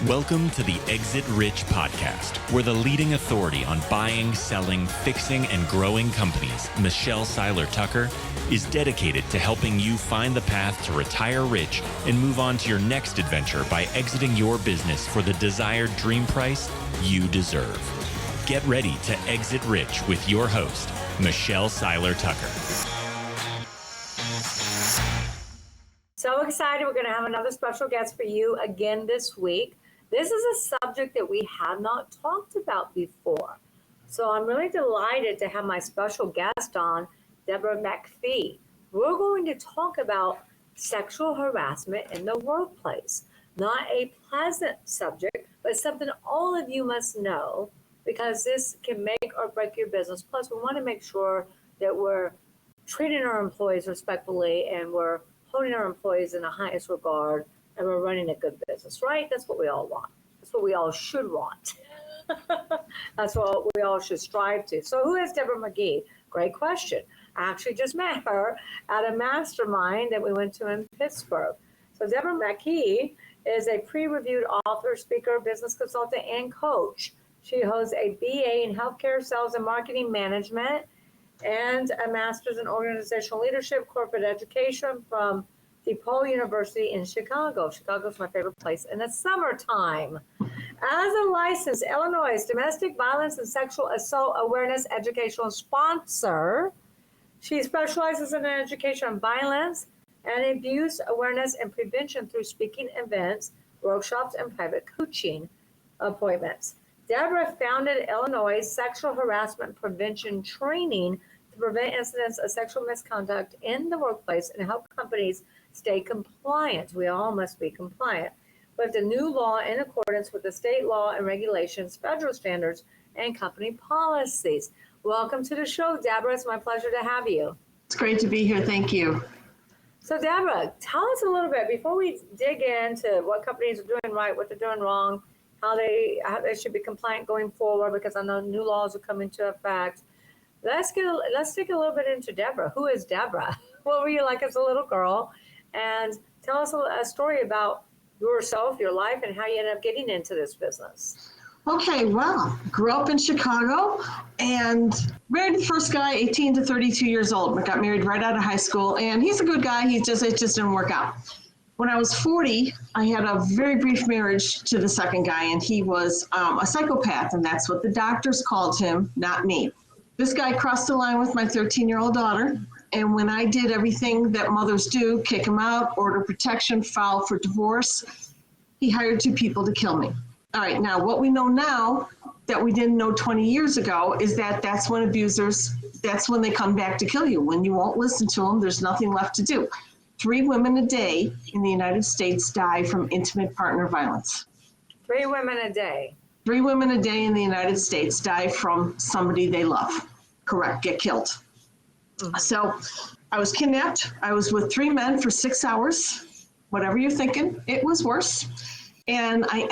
Welcome to the Exit Rich podcast, where the leading authority on buying, selling, fixing, and growing companies, Seiler Tucker, is dedicated to helping you find the path to retire rich and move on to your next adventure by exiting your business for the desired dream price you deserve. Get ready to exit rich with your host, Seiler Tucker. So excited. We're going to have another special guest for you again this week. This is a subject that we have not talked about before. So I'm really delighted to have my special guest on, Deborah McPhee. We're going to talk about sexual harassment in the workplace. Not a pleasant subject, but something all of you must know because this can make or break your business. Plus, we want to make sure that we're treating our employees respectfully and we're holding our employees in the highest regard, and we're running a good business, right? That's what we all want. That's what we all should want. That's what we all should strive to. So who is Deborah McGee? Great question. I actually just met her at a mastermind that we went to in Pittsburgh. So Deborah McGee is a pre-reviewed author, speaker, business consultant, and coach. She holds a BA in healthcare, sales, and marketing management, and a master's in organizational leadership, corporate education from DePaul University in Chicago. Chicago's my favorite place in the summertime. As a licensed Illinois domestic violence and sexual assault awareness educational sponsor, she specializes in education on violence and abuse awareness and prevention through speaking events, workshops, and private coaching appointments. Deborah founded Illinois Sexual Harassment Prevention Training to prevent incidents of sexual misconduct in the workplace and help companies stay compliant. We all must be compliant with the new law in accordance with the state law and regulations, federal standards, and company policies. Welcome to the show, Deborah. It's my pleasure to have you. It's great to be here. Thank you. So, Deborah, tell us a little bit before we dig into what companies are doing right, what they're doing wrong, how they should be compliant going forward, because I know new laws are coming into effect. Let's dig a little bit into Deborah. Who is Deborah? What were you like as a little girl? And tell us a story about yourself, your life, and how you ended up getting into this business. Okay, well, grew up in Chicago and married the first guy, 18 to 32 years old. We got married right out of high school, and he's a good guy. It just didn't work out. When I was 40, I had a very brief marriage to the second guy, and he was a psychopath, and that's what the doctors called him, not me. This guy crossed the line with my 13-year-old daughter, and when I did everything that mothers do, kick him out, order protection, file for divorce, he hired two people to kill me. All right, now what we know now that we didn't know 20 years ago is that that's when they come back to kill you. When you won't listen to them, there's nothing left to do. 3 women a day in the United States die from intimate partner violence. 3 women a day. 3 women a day in the United States die from somebody they love. Correct, get killed. Mm-hmm. So I was kidnapped. I was with 3 men for 6 hours. Whatever you're thinking, it was worse. And I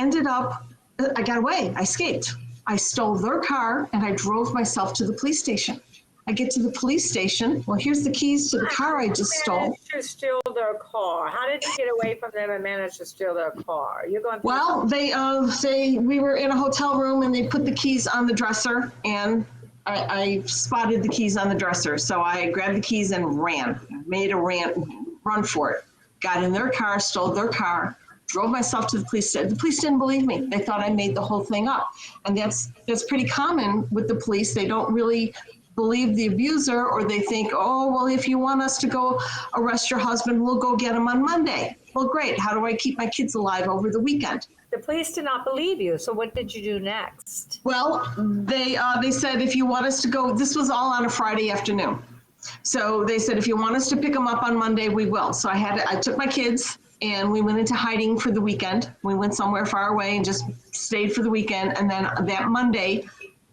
got away. I escaped. I stole their car and I drove myself to the police station. I get to the police station. Well, here's the keys to the car I just stole. How did you steal their car? How did you get away from them and manage to steal their car? You're going. Well, we were in a hotel room and they put the keys on the dresser, and I spotted the keys on the dresser. So I grabbed the keys and ran. Made a run for it. Got in their car, stole their car, drove myself to the police station. The police didn't believe me. They thought I made the whole thing up, and that's pretty common with the police. They don't really believe the abuser, or they think, oh, well, if you want us to go arrest your husband, we'll go get him on Monday. Well, great. How do I keep my kids alive over the weekend? The police did not believe you. So what did you do next? Well, they said, if you want us to go, this was all on a Friday afternoon. So they said, if you want us to pick them up on Monday, we will. So I took my kids and we went into hiding for the weekend. We went somewhere far away and just stayed for the weekend. And then that Monday,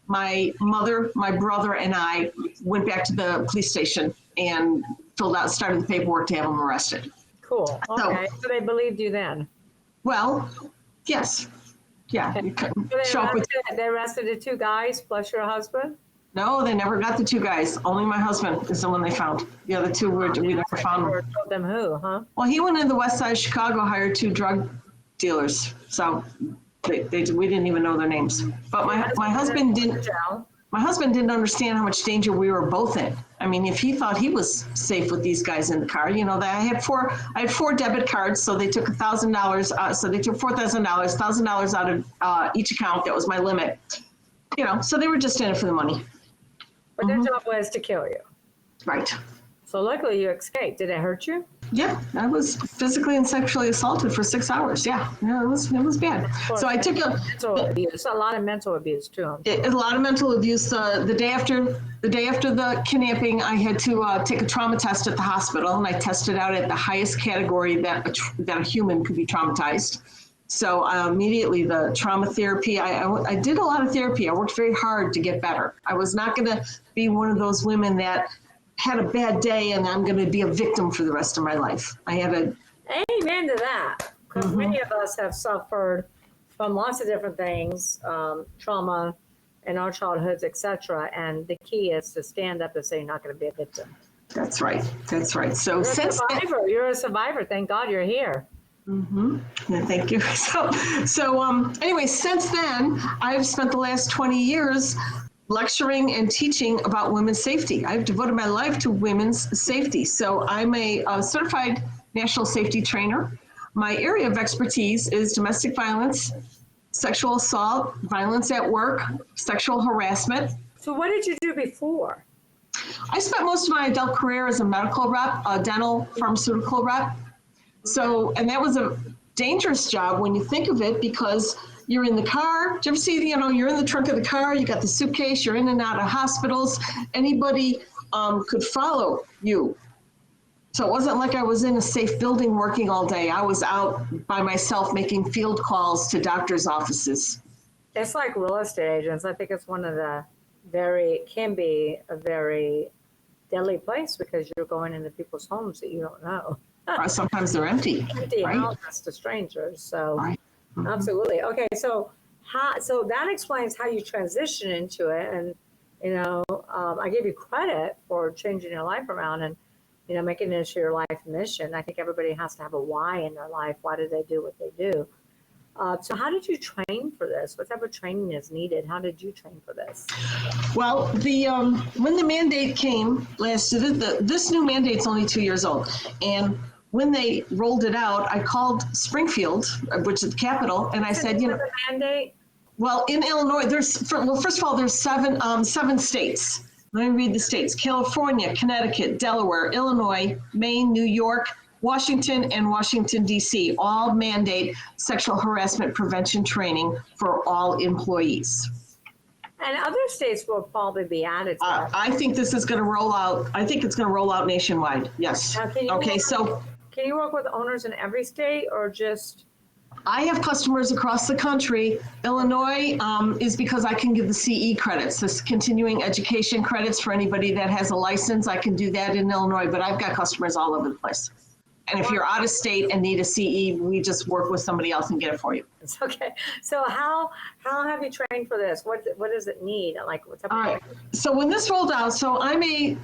my mother, my brother, and I went back to the police station and started the paperwork to have them arrested. Cool. Okay. So they believed you then? Well, yes. Yeah. Okay. So they arrested the 2 guys plus your husband? No, they never got the 2 guys. Only my husband is the one they found. The other 2 we never found them. Told them who, huh? Well, he went in the west side of Chicago, hired 2 drug dealers. So We didn't even know their names. But my husband didn't. My husband didn't understand how much danger we were both in. I mean, if he thought he was safe with these guys in the car, that I had four debit cards, so they took $1,000. So they took $4,000, $1,000 out of each account. That was my limit. So they were just in it for the money. But their job was to kill you. Right. So luckily you escaped. Did it hurt you? Yeah, I was physically and sexually assaulted for 6 hours. Yeah, it was bad. So I took mental abuse, a lot of mental abuse too. A lot of mental abuse. The day after the kidnapping, I had to take a trauma test at the hospital, and I tested out at the highest category that a human could be traumatized. So immediately the trauma therapy, I did a lot of therapy. I worked very hard to get better. I was not going to be one of those women that had a bad day and I'm going to be a victim for the rest of my life. Amen to that. Because many of us have suffered from lots of different things, trauma in our childhoods, etc. And the key is to stand up and say you're not going to be a victim. That's right. So you're a survivor. Thank God you're here. Yeah, thank you. So anyway, since then, I've spent the last 20 years lecturing and teaching about women's safety. I've devoted my life to women's safety. So I'm a certified national safety trainer. My area of expertise is domestic violence, sexual assault, violence at work, sexual harassment. So what did you do before? I spent most of my adult career as a medical rep, a dental pharmaceutical rep. So, and that was a dangerous job when you think of it, because you're in the car. Do you ever see, you're in the trunk of the car, you got the suitcase, you're in and out of hospitals. Anybody could follow you. So it wasn't like I was in a safe building working all day. I was out by myself making field calls to doctors' offices. It's like real estate agents. I think it's one of the can be a very deadly place because you're going into people's homes that you don't know. Or sometimes they're empty. Empty right? houses to strangers. So right. Absolutely. Okay, so that explains how you transition into it, and I give you credit for changing your life around and making this your life mission. I think everybody has to have a why in their life. Why do they do what they do? So how did you train for this? What type of training is needed? How did you train for this? Well, when the mandate came last year, this new mandate's only 2 years old, and when they rolled it out, I called Springfield, which is the capital, and I said, the mandate? Well, in Illinois, first of all, there's seven states. Let me read the states: California, Connecticut, Delaware, Illinois, Maine, New York, Washington, and Washington, D.C. all mandate sexual harassment prevention training for all employees. And other states will probably be added to that. I think this is going to roll out. I think it's going to roll out nationwide. Yes. Can you work with owners in every state or just? I have customers across the country. Illinois is because I can give the CE credits, this continuing education credits for anybody that has a license. I can do that in Illinois, but I've got customers all over the place. And if you're out of state and need a CE, we just work with somebody else and get it for you. Okay. So how have you trained for this? What does it need? Like what's up? All right. So when this rolled out, so I'm a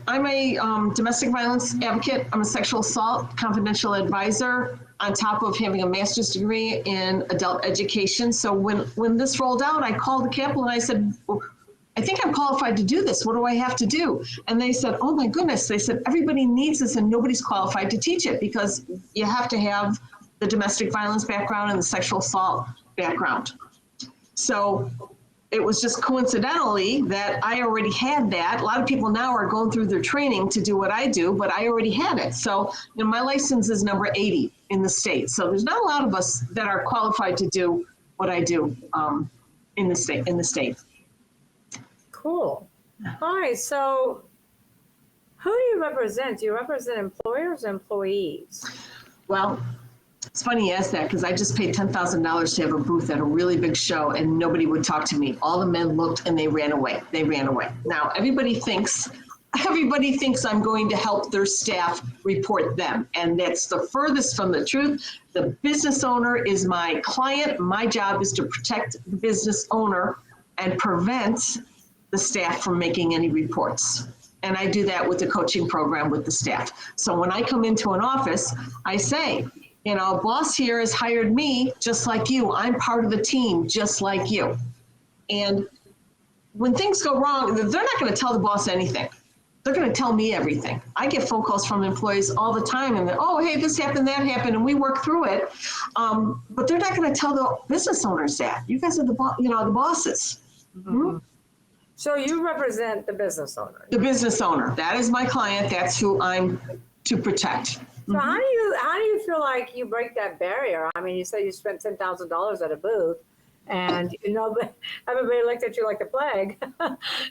domestic violence advocate. I'm a sexual assault confidential advisor on top of having a master's degree in adult education. So when this rolled out, I called the Capitol and I said, well, I think I'm qualified to do this. What do I have to do? And they said, oh my goodness. They said, everybody needs this and nobody's qualified to teach it because you have to have the domestic violence background and the sexual assault background. So it was just coincidentally that I already had that. A lot of people now are going through their training to do what I do, but I already had it. So my license is number 80 in the state. So there's not a lot of us that are qualified to do what I do in the state. Cool. All right. So who do you represent? Do you represent employers or employees? Well, it's funny you ask that because I just paid $10,000 to have a booth at a really big show and nobody would talk to me. All the men looked and they ran away. Now, everybody thinks I'm going to help their staff report them. And that's the furthest from the truth. The business owner is my client. My job is to protect the business owner and prevent the staff from making any reports. And I do that with the coaching program with the staff. So when I come into an office, I say, You know, boss here has hired me just like you. I'm part of the team just like you. And when things go wrong, they're not going to tell the boss anything. They're going to tell me everything. I get phone calls from employees all the time, and oh, hey, this happened, that happened, and we work through it. But they're not going to tell the business owners that. You guys are the bosses. Mm-hmm. So you represent the business owner. The business owner. That is my client. That's who I'm to protect. So how do you feel like you break that barrier? I mean, you say you spent $10,000 at a booth, and everybody looked at you like the plague.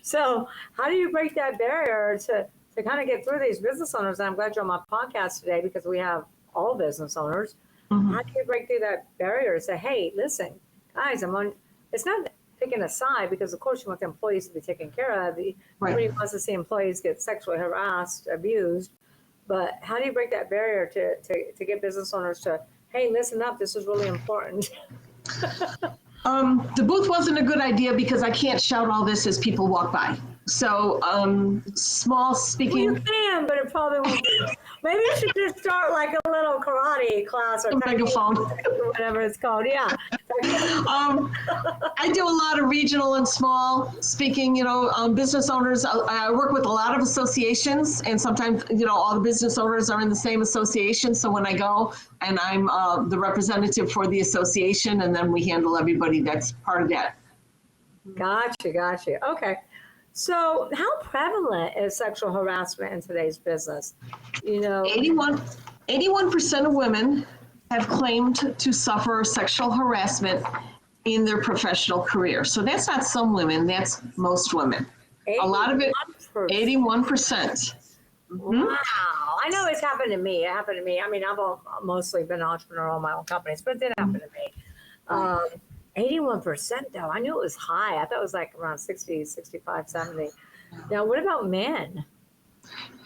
So how do you break that barrier to kind of get through these business owners? And I'm glad you're on my podcast today because we have all business owners. Mm-hmm. How do you break through that barrier and say, hey, listen, guys, it's not picking a side because, of course, you want the employees to be taken care of. Nobody wants to see employees get sexually harassed, abused. But how do you break that barrier to get business owners to, hey, listen up, this is really important? The booth wasn't a good idea because I can't shout all this as people walk by. So small speaking. Well, you can, but it probably won't be. Maybe you should just start like a little karate class or megaphone, whatever it's called. Yeah. I do a lot of regional and small speaking, business owners. I work with a lot of associations, and sometimes, all the business owners are in the same association. So when I go and I'm the representative for the association, and then we handle everybody that's part of that. Gotcha. Okay. So how prevalent is sexual harassment in today's business? 81% of women have claimed to suffer sexual harassment in their professional career. So that's not some women, that's most women. 81%. A lot of it, 81%. Mm-hmm. Wow. I know it's happened to me. I mean, I've mostly been an entrepreneur on my own companies, but it did happen to me. 81% though, I knew it was high. I thought it was like around 60, 65, 70. Now, what about men?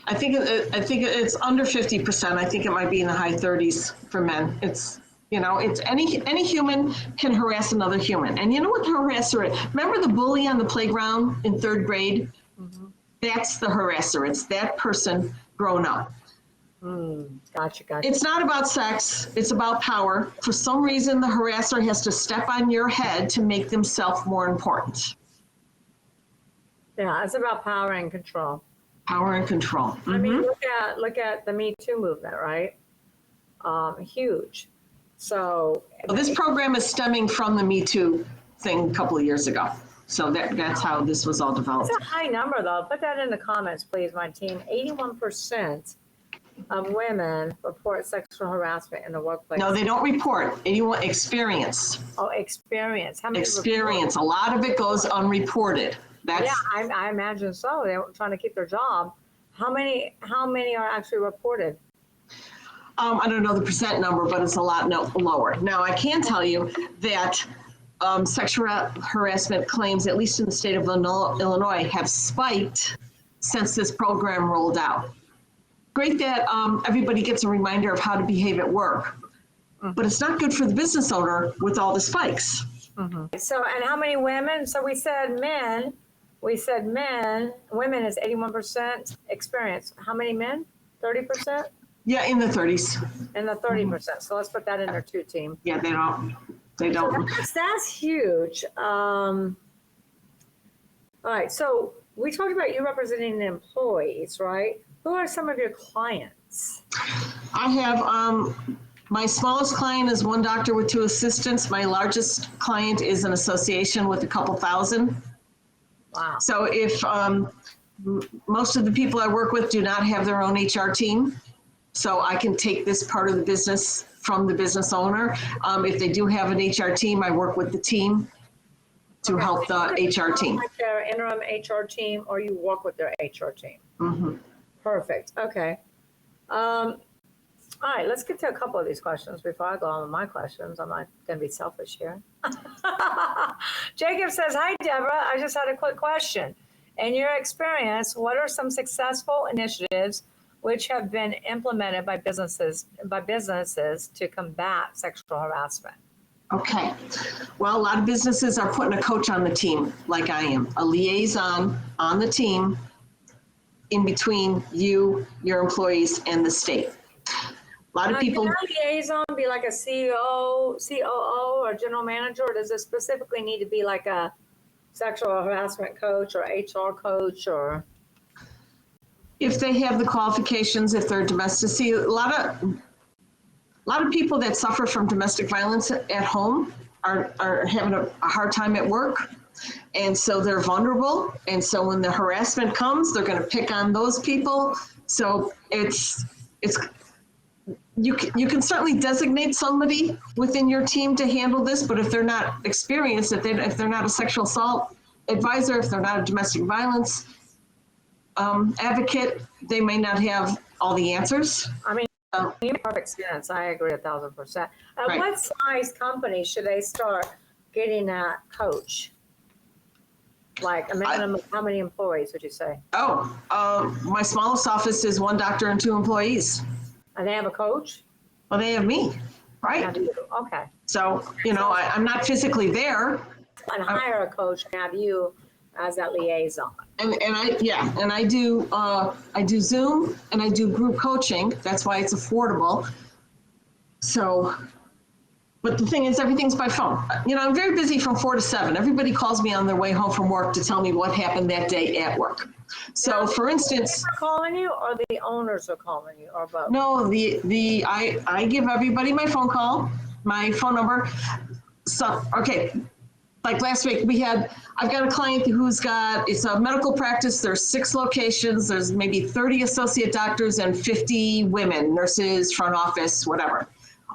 I think it's under 50%. I think it might be in the high 30s for men. It's any human can harass another human. And you know what the harasser is? Remember the bully on the playground in 3rd grade? Mm-hmm. That's the harasser. It's that person grown up. Gotcha. It's not about sex. It's about power. For some reason, the harasser has to step on your head to make themselves more important. Yeah, it's about power and control. Power and control. Mm-hmm. I mean, look at the Me Too movement, right? Huge. So this program is stemming from the Me Too thing a couple of years ago. So that's how this was all developed. It's a high number, though. Put that in the comments, please, my team. 81% of women report sexual harassment in the workplace. No, they don't report. 81 experience. Oh, experience. How many experience. Report? A lot of it goes unreported. I imagine so. They're trying to keep their job. How many are actually reported? I don't know the percent number, but it's a lot lower. Now, I can tell you that sexual harassment claims, at least in the state of Illinois, have spiked since this program rolled out. Great that everybody gets a reminder of how to behave at work, but it's not good for the business owner with all the spikes. Mm-hmm. So, and how many women? So we said men. Women is 81% experience. How many men? 30%? Yeah, in the 30s. In the 30%. So let's put that in there too, team. Yeah, they don't. So that's huge. All right. So we talked about you representing the employees, right? Who are some of your clients? I have my smallest client is one doctor with 2 assistants. My largest client is an association with a couple thousand. Wow. So if most of the people I work with do not have their own HR team, so I can take this part of the business from the business owner. If they do have an HR team, I work with the team to help the HR team. Like their interim HR team, or you work with their HR team? Mm-hmm. Perfect. Okay. All right, let's get to a couple of these questions before I go on with my questions. I'm not going to be selfish here. Jacob says, hi, Deborah. I just had a quick question. In your experience, what are some successful initiatives which have been implemented by businesses to combat sexual harassment? Okay. Well, a lot of businesses are putting a coach on the team, like I am, a liaison on the team in between you, your employees, and the state. A lot of people. Can our liaison be like a CEO, COO, or general manager, or does it specifically need to be like a sexual harassment coach or HR coach, or? If they have the qualifications, if they're domestic, see, a lot of people that suffer from domestic violence at home are having a hard time at work. And so they're vulnerable. And so when the harassment comes, they're going to pick on those people. So you can certainly designate somebody within your team to handle this, but if they're not experienced, if they're not a sexual assault advisor, if they're not a domestic violence advocate, they may not have all the answers. I mean, you make perfect sense. I agree 1,000%. At Right. what size company should they start getting that coach? Like a minimum of how many employees would you say? My smallest office is 1 doctor and 2 employees. And they have a coach? Well, they have me, Now right? do you? Okay. So, I'm not physically there. And hire a coach and have you as that liaison. And I do Zoom and I do group coaching. That's why it's affordable. So, but the thing is, everything's by phone. I'm very busy from 4 to 7. Everybody calls me on their way home from work to tell me what happened that day at work. So, for instance, Are calling you, or the owners are calling you, or both? no, I give everybody my phone number. So, okay. Like last week, I've got a client it's a medical practice. There's 6 locations. There's maybe 30 associate doctors and 50 women, nurses, front office, whatever.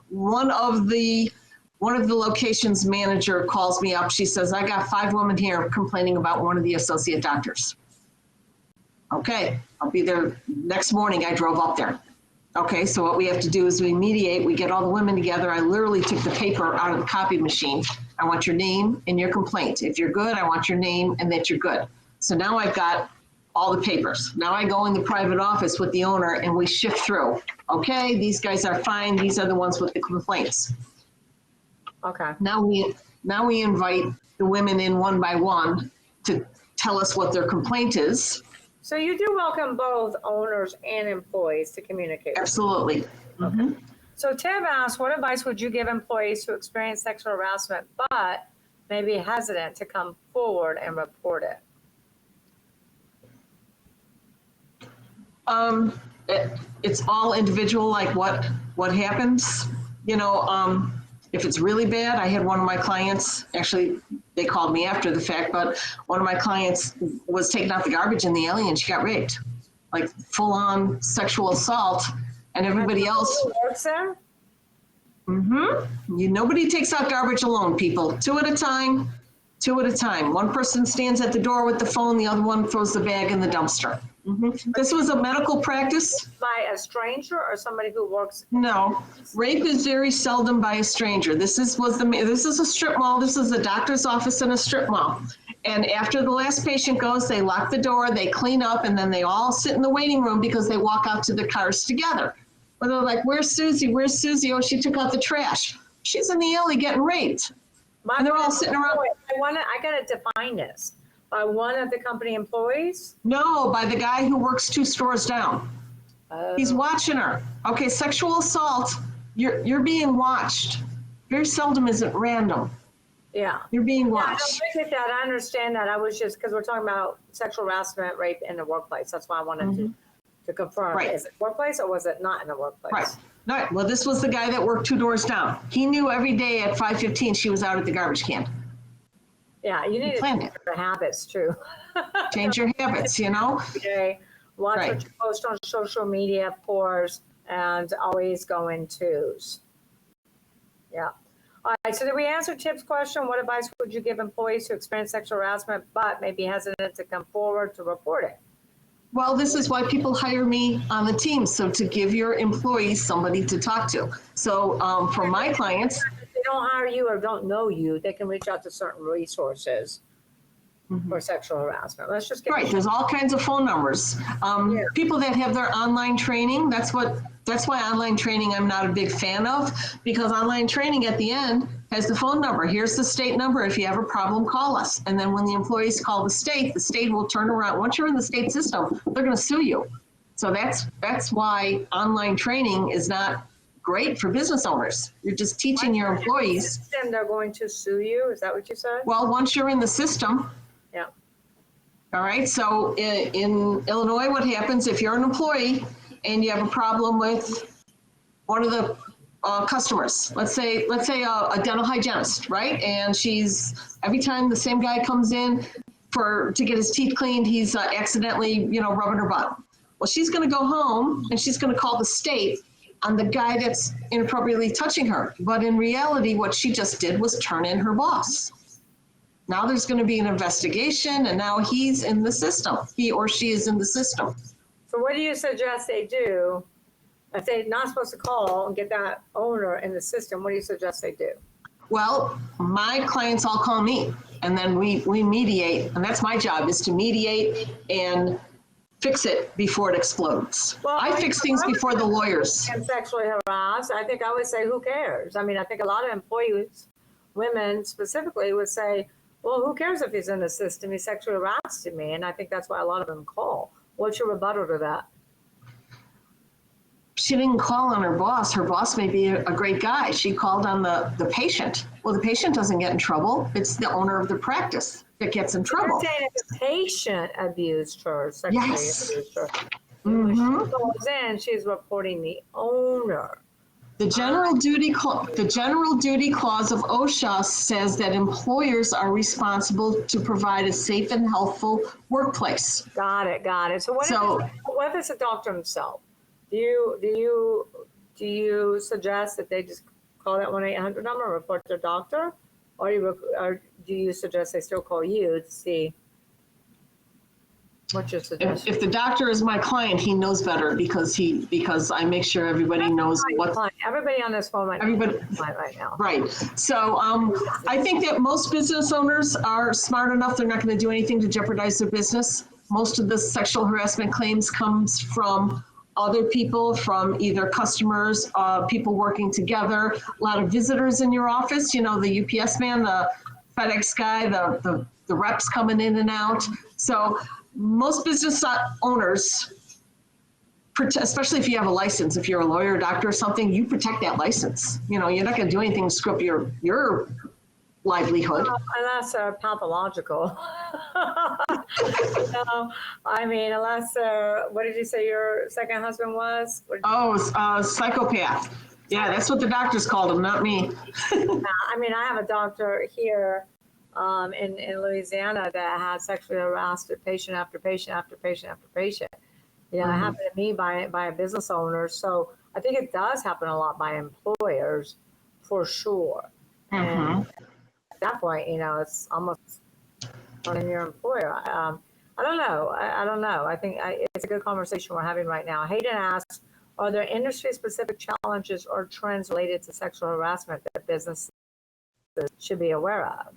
One of the locations manager calls me up. She says, I got 5 women here complaining about one of the associate doctors. Okay, I'll be there next morning. I drove up there. Okay, so what we have to do is we mediate, we get all the women together. I literally took the paper out of the copy machine. I want your name and your complaint. If you're good, I want your name and that you're good. So now I've got all the papers. Now I go in the private office with the owner and we shift through. Okay, these guys are fine. These are the ones with the complaints. Okay. Now we invite the women in one by one to tell us what their complaint is. So you do welcome both owners and employees to communicate. Absolutely. Mm-hmm. So Tim asked, what advice would you give employees who experience sexual harassment but may be hesitant to come forward and report it? It's all individual, like what happens. If it's really bad, I had one of my clients, actually, they called me after the fact, but one of my clients was taking out the garbage in the alley and she got raped, like full-on sexual assault, and everybody else. Who works there? Mm-hmm. Nobody takes out garbage alone, people. 2 at a time. One person stands at the door with the phone, the other one throws the bag in the dumpster. Mm-hmm. This was a medical practice. By a stranger or somebody who works? No, rape is very seldom by a stranger. This is a strip mall. This is a doctor's office in a strip mall. And after the last patient goes, they lock the door, they clean up, and then they all sit in the waiting room because they walk out to the cars together. Well, they're like, "Where's Susie? Where's Susie? Oh, she took out the trash. She's in the alley getting raped." And they're all sitting around. I got to define this. By one of the company employees? No, by the guy who works 2 stores down. Oh. He's watching her. Okay, sexual assault, you're being watched. Very seldom is it random. Yeah. You're being Yeah, watched. I get that. I understand that. I was just, because we're talking about sexual harassment, rape in the workplace. That's why I wanted to confirm. Right. Is it workplace or was it not in the workplace? Right. Right. Well, this was the guy that worked 2 doors down. He knew every day at 5:15 she was out at the garbage can. Yeah, you need to planned change your habits too. Change your habits, Okay. Watch Right. what you post on social media, of course, and always go in twos. Yeah. All right, so did we answer Chip's question? What advice would you give employees who experience sexual harassment but may be hesitant to come forward to report it? Well, this is why people hire me on the team, so to give your employees somebody to talk to. So for my clients, If they don't hire you or don't know you, they can reach out to certain resources for sexual harassment. Let's just get right, there's all kinds of phone numbers. People that have their online training, that's why online training I'm not a big fan of, because online training at the end has the phone number. Here's the state number. If you have a problem, call us. And then when the employees call the state will turn around. Once you're in the state system, they're going to sue you. So that's why online training is not great for business owners. You're just teaching your employees. And they're going to sue you, is that what you said? Well, once you're in the system, Yeah. all right, so in Illinois, what happens if you're an employee and you have a problem with one of the customers, let's say a dental hygienist, right? And every time the same guy comes in to get his teeth cleaned, he's accidentally, rubbing her butt. Well, she's going to go home and she's going to call the state on the guy that's inappropriately touching her. But in reality, what she just did was turn in her boss. Now there's going to be an investigation, and now he's in the system. He or she is in the system. So what do you suggest they do? If they're not supposed to call and get that owner in the system, what do you suggest they do? Well, my clients all call me, and then we mediate, and that's my job, is to mediate and fix it before it explodes. Well, I fix things before the lawyers. And sexually harassed, I think I would say, who cares? I mean, I think a lot of employees, women specifically, would say, well, who cares if he's in the system? He sexually harassed me. And I think that's why a lot of them call. What's your rebuttal to that? She didn't call on her boss. Her boss may be a great guy. She called on the patient. Well, the patient doesn't get in trouble. It's the owner of the practice that gets in trouble. You're saying if the patient abused her, sexually abused her. Mm-hmm. When she goes in, she's reporting the owner. The general duty clause of OSHA says that employers are responsible to provide a safe and healthful workplace. Got it. So what if it's a doctor himself? Do you suggest that they just call that 1-800 number and report their doctor, or do you suggest they still call you to see? What's your suggestion? If the doctor is my client, he knows better because I make sure everybody knows what. Everybody on this phone might be right now. Right. So I think that most business owners are smart enough. They're not going to do anything to jeopardize their business. Most of the sexual harassment claims comes from other people, from either customers, people working together, a lot of visitors in your office, the UPS man, the FedEx guy, the reps coming in and out. So most business owners, especially if you have a license, if you're a lawyer, doctor or something, you protect that license. You're not going to do anything to screw up your livelihood. Unless they're pathological. Unless what did you say your second husband was? Psychopath. Yeah, that's what the doctors called him, not me. I have a doctor here in Louisiana that has sexually harassed patient after patient after patient after patient. It happened to me by a business owner. So I think it does happen a lot by employers, for sure. And at that point, it's almost on your employer. I don't know. I don't know. I think it's a good conversation we're having right now. Hayden asks, are there industry-specific challenges or trends related to sexual harassment that businesses should be aware of?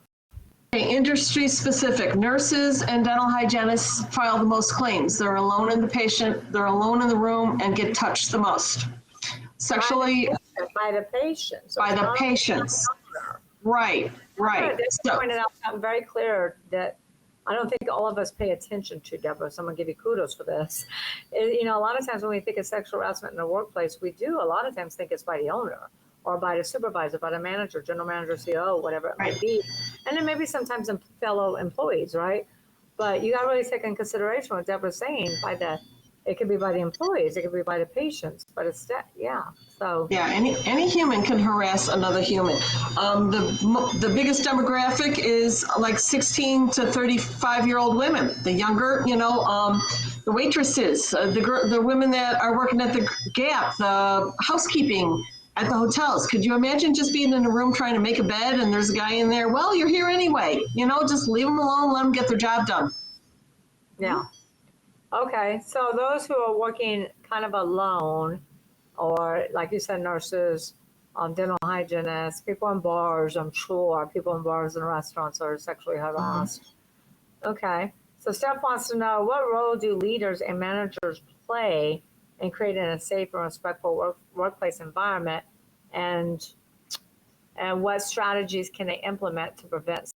Industry specific. Nurses and dental hygienists file the most claims. They're alone in the patient, they're alone in the room, and get touched the most. Sexually by the patient. So by the patients. Right. They pointed out something very clear that I don't think all of us pay attention to, Deborah. So I'm going to give you kudos for this. A lot of times when we think of sexual harassment in the workplace, we do a lot of times think it's by the owner or by the supervisor, by the manager, general manager, CEO, whatever it might be. And then maybe sometimes fellow employees, right? But you got to really take in consideration what Deborah's saying it could be by the employees, it could be by the patients, but it's So any human can harass another human. The biggest demographic is like 16 to 35-year-old women. The younger, the waitresses, the women that are working at the Gap, the housekeeping at the hotels. Could you imagine just being in a room trying to make a bed and there's a guy in there? Well, you're here anyway. Just leave them alone, let them get their job done. Yeah. Okay. So those who are working kind of alone, or like you said, nurses, dental hygienists, people in bars, I'm sure, people in bars and restaurants are sexually harassed. Okay. So Steph wants to know, what role do leaders and managers play in creating a safe and respectful workplace environment, and what strategies can they implement to prevent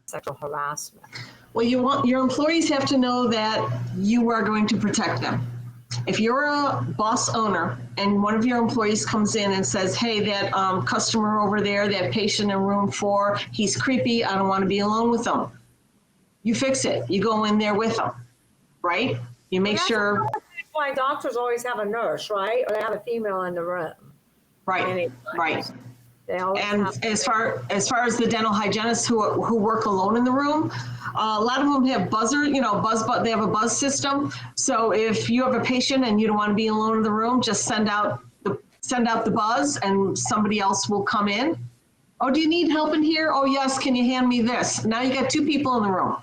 sexual harassment? Well, your employees have to know that you are going to protect them. If you're a boss owner and one of your employees comes in and says, hey, that customer over there, that patient in room 4, he's creepy, I don't want to be alone with him. You fix it. You go in there with them, right? You make sure. That's why doctors always have a nurse, right? Or they have a female in the room. Right, Anytime. right. They always And have as far as the dental hygienists who work alone in the room, a lot of them have buzzer, they have a buzz system. So if you have a patient and you don't want to be alone in the room, just send out the buzz and somebody else will come in. Oh, do you need help in here? Oh, yes. Can you hand me this? Now you got 2 people in the room.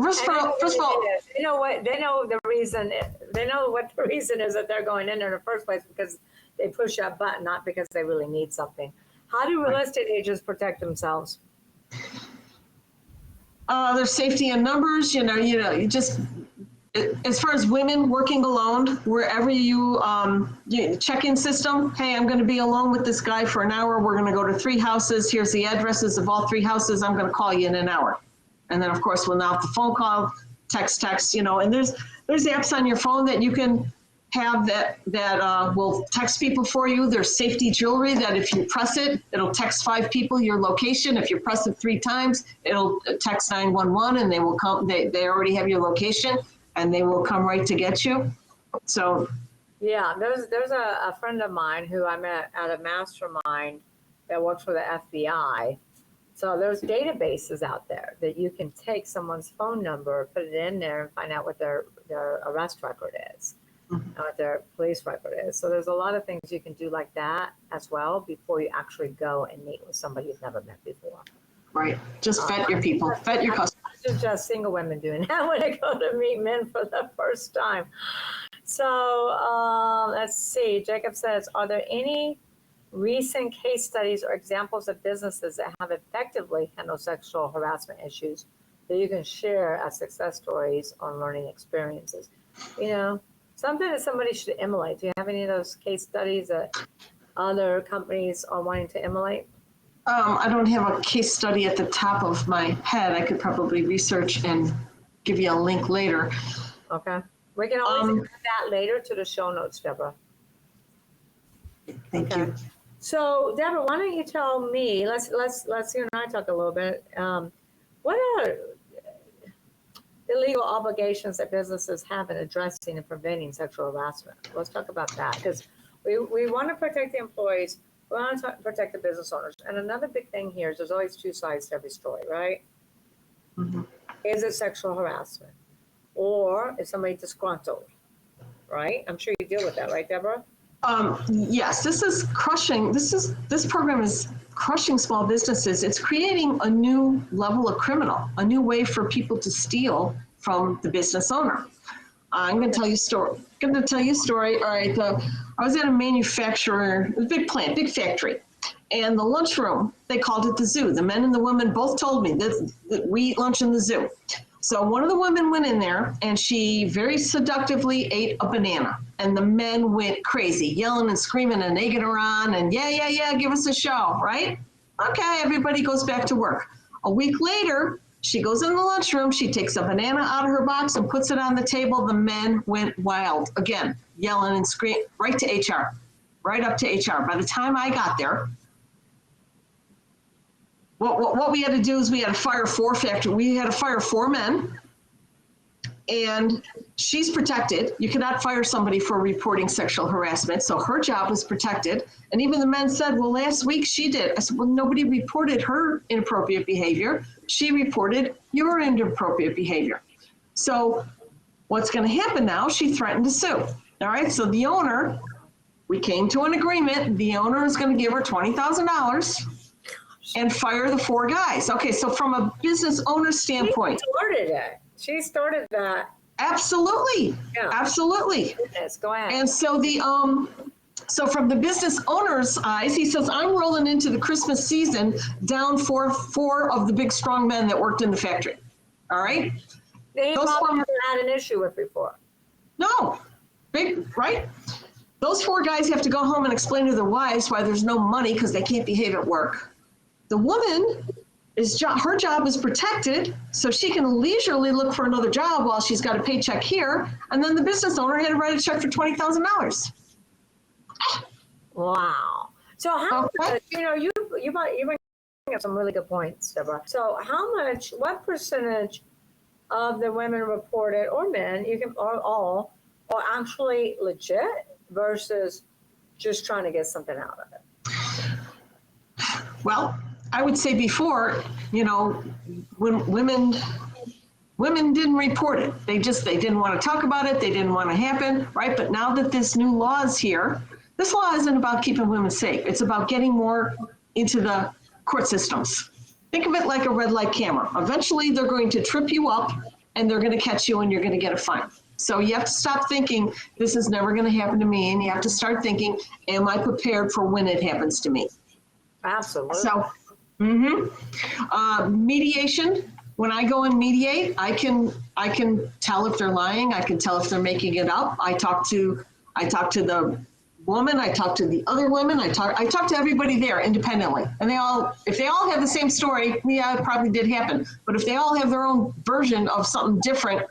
First of all, you know what? They know the reason. They know what the reason is that they're going in the first place, because they push that button, not because they really need something. How do real estate agents protect themselves? There's safety in numbers. You just, as far as women working alone, wherever you check-in system. Hey, I'm going to be alone with this guy for an hour. We're going to go to 3 houses. Here's the addresses of all 3 houses. I'm going to call you in an hour. And then, of course, we'll now have the phone call, text, and there's apps on your phone that you can have that will text people for you. There's safety jewelry that if you press it, it'll text 5 people your location. If you press it 3 times, it'll text 911 and they will come. They already have your location and they will come right to get you. So, yeah, there's a friend of mine who I met at a mastermind that works for the FBI. So there's databases out there that you can take someone's phone number, put it in there, and find out what their arrest record is, and what their police record is. So there's a lot of things you can do like that as well before you actually go and meet with somebody you've never met before. right. Just vet your people, vet your customers. It's just single women doing that when they go to meet men for the first time. So let's see. Jacob says, are there any recent case studies or examples of businesses that have effectively handled sexual harassment issues that you can share as success stories or learning experiences? Something that somebody should emulate. Do you have any of those case studies that other companies are wanting to emulate? I don't have a case study at the top of my head. I could probably research and give you a link later. Okay. We can always add that later to the show notes, Deborah. Thank you. So, Deborah, why don't you tell me? Let's you and I talk a little bit. What are the legal obligations that businesses have in addressing and preventing sexual harassment? Let's talk about that, because we want to protect the employees. We want to protect the business owners. And another big thing here is there's always 2 sides to every story, right? Mm-hmm. Is it sexual harassment, or is somebody disgruntled? Right? I'm sure you deal with that, right, Deborah? Yes, this is crushing. This program is crushing small businesses. It's creating a new level of criminal, a new way for people to steal from the business owner. I'm going to tell you a story. All right, I was at a manufacturer, a big plant, big factory, and the lunchroom, they called it the zoo. The men and the women both told me that we eat lunch in the zoo. So one of the women went in there and she very seductively ate a banana, and the men went crazy, yelling and screaming and egging her on, and yeah, give us a show, right? Okay, everybody goes back to work. A week later, she goes in the lunchroom, she takes a banana out of her box and puts it on the table. The men went wild again, yelling and screaming, right up to HR. By the time I got there, what we had to do is we had to fire 4 factory. We had to fire 4 men, and she's protected. You cannot fire somebody for reporting sexual harassment, so her job was protected. And even the men said, well, last week she did. I said, well, nobody reported her inappropriate behavior. She reported your inappropriate behavior. So what's going to happen now? She threatened to sue. All right, so the owner, we came to an agreement. The owner is going to give her $20,000 and fire the 4 guys. Okay, so from a business owner standpoint. She started that. Absolutely. Yeah. Absolutely. Goodness, go ahead. And so so from the business owner's eyes, he says, I'm rolling into the Christmas season down for 4 of the big strong men that worked in the factory. All right? They never had an issue with before. No. Big, right? Those 4 guys have to go home and explain to their wives why there's no money because they can't behave at work. The woman her job is protected, so she can leisurely look for another job while she's got a paycheck here, and then the business owner had to write a check for $20,000. Wow. So how Okay. much, you bring up some really good points, Deborah. So what percentage of the women reported, or men, or all, are actually legit versus just trying to get something out of it? Well, I would say before, when women didn't report it. They didn't want to talk about it. They didn't want to happen, right? But now that this new law is here, this law isn't about keeping women safe. It's about getting more into the court systems. Think of it like a red light camera. Eventually, they're going to trip you up and they're going to catch you and you're going to get a fine. So you have to stop thinking, this is never going to happen to me. And you have to start thinking, am I prepared for when it happens to me? Absolutely. So, mediation. When I go and mediate, I can tell if they're lying. I can tell if they're making it up. I talk to the woman. I talk to the other women. I talk to everybody there independently. And if they all have the same story, yeah, it probably did happen. But if they all have their own version of something different,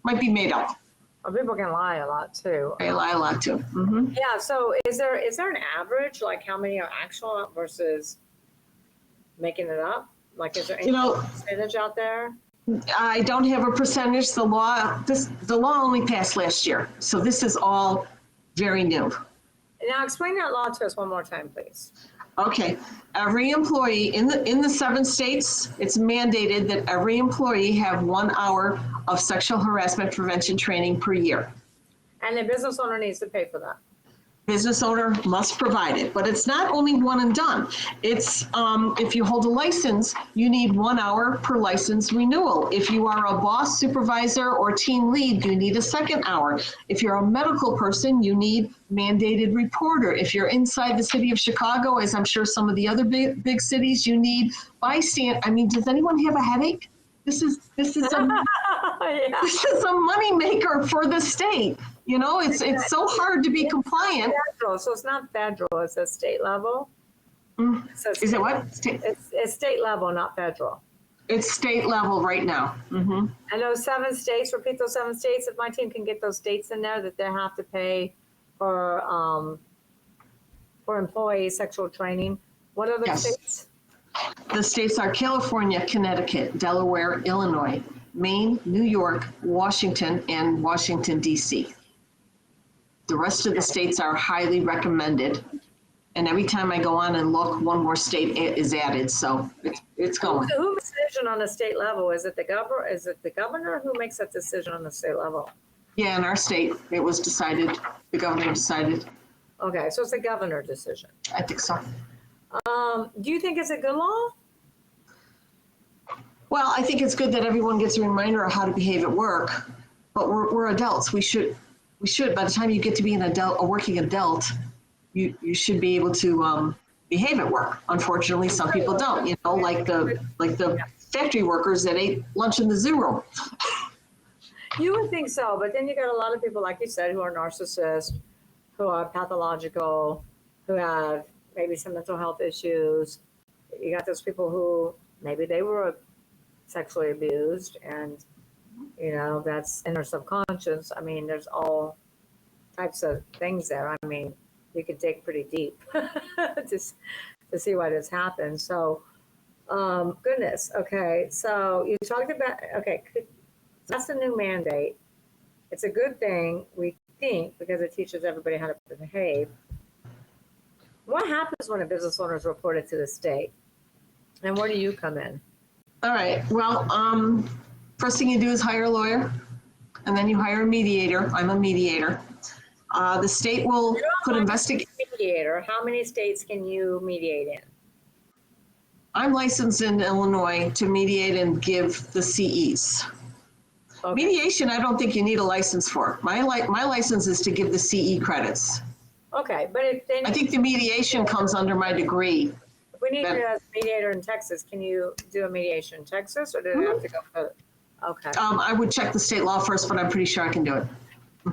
might be made up. Well, people can lie a lot too. They lie a lot too. Mm-hmm. Yeah. So is there an average, like how many are actual versus making it up? Like, is there any percentage out there? I don't have a percentage. The law only passed last year, so this is all very new. Now explain that law to us one more time, please. Okay, every employee in the 7 states, it's mandated that every employee have 1 hour of sexual harassment prevention training per year. And the business owner needs to pay for that. Business owner must provide it, but it's not only one and done. It's if you hold a license, you need 1 hour per license renewal. If you are a boss, supervisor, or team lead, you need a 2nd hour. If you're a medical person, you need mandated reporter. If you're inside the city of Chicago, as I'm sure some of the other big cities, you need bystand. I mean, does anyone have a headache? This is a this is a moneymaker for the state. It's so hard to be compliant. Federal, so it's not federal, it's a state level. Is it what? It's state level, not federal. It's state level right now. Mm-hmm. And those 7 states, repeat those 7 states, if my team can get those states in there that they have to pay for employee sexual training. What are those states? The states are California, Connecticut, Delaware, Illinois, Maine, New York, Washington, and Washington, D.C. The rest of the states are highly recommended. And every time I go on and look, one more state is added. So it's going. So who makes the decision on the state level? Is it the governor? Is it the governor who makes that decision on the state level? Yeah, in our state, it was decided. The governor decided. Okay, so it's a governor decision. I think so. Do you think it's a good law? Well, I think it's good that everyone gets a reminder of how to behave at work. But we're adults. We should. By the time you get to be an adult, a working adult, you should be able to behave at work. Unfortunately, some people don't. Like the factory workers that ate lunch in the zoo room. You would think so, but then you got a lot of people, like you said, who are narcissists, who are pathological, who have maybe some mental health issues. You got those people who maybe they were sexually abused, and that's in their subconscious. I mean, there's all types of things there. I mean, you could dig pretty deep to see why this happened. So, goodness. Okay. So you talked about, that's a new mandate. It's a good thing, we think, because it teaches everybody how to behave. What happens when a business owner is reported to the state? And where do you come in? All right. Well, first thing you do is hire a lawyer, and then you hire a mediator. I'm a mediator. The state will put mediator. How many states can you mediate in? I'm licensed in Illinois to mediate and give the CEs. Okay. Mediation, I don't think you need a license for. My license is to give the CE credits. Okay, but I think the mediation comes under my degree. If we need a mediator in Texas, can you do a mediation in Texas, or do they have to go for? Okay. I would check the state law first, but I'm pretty sure I can do it.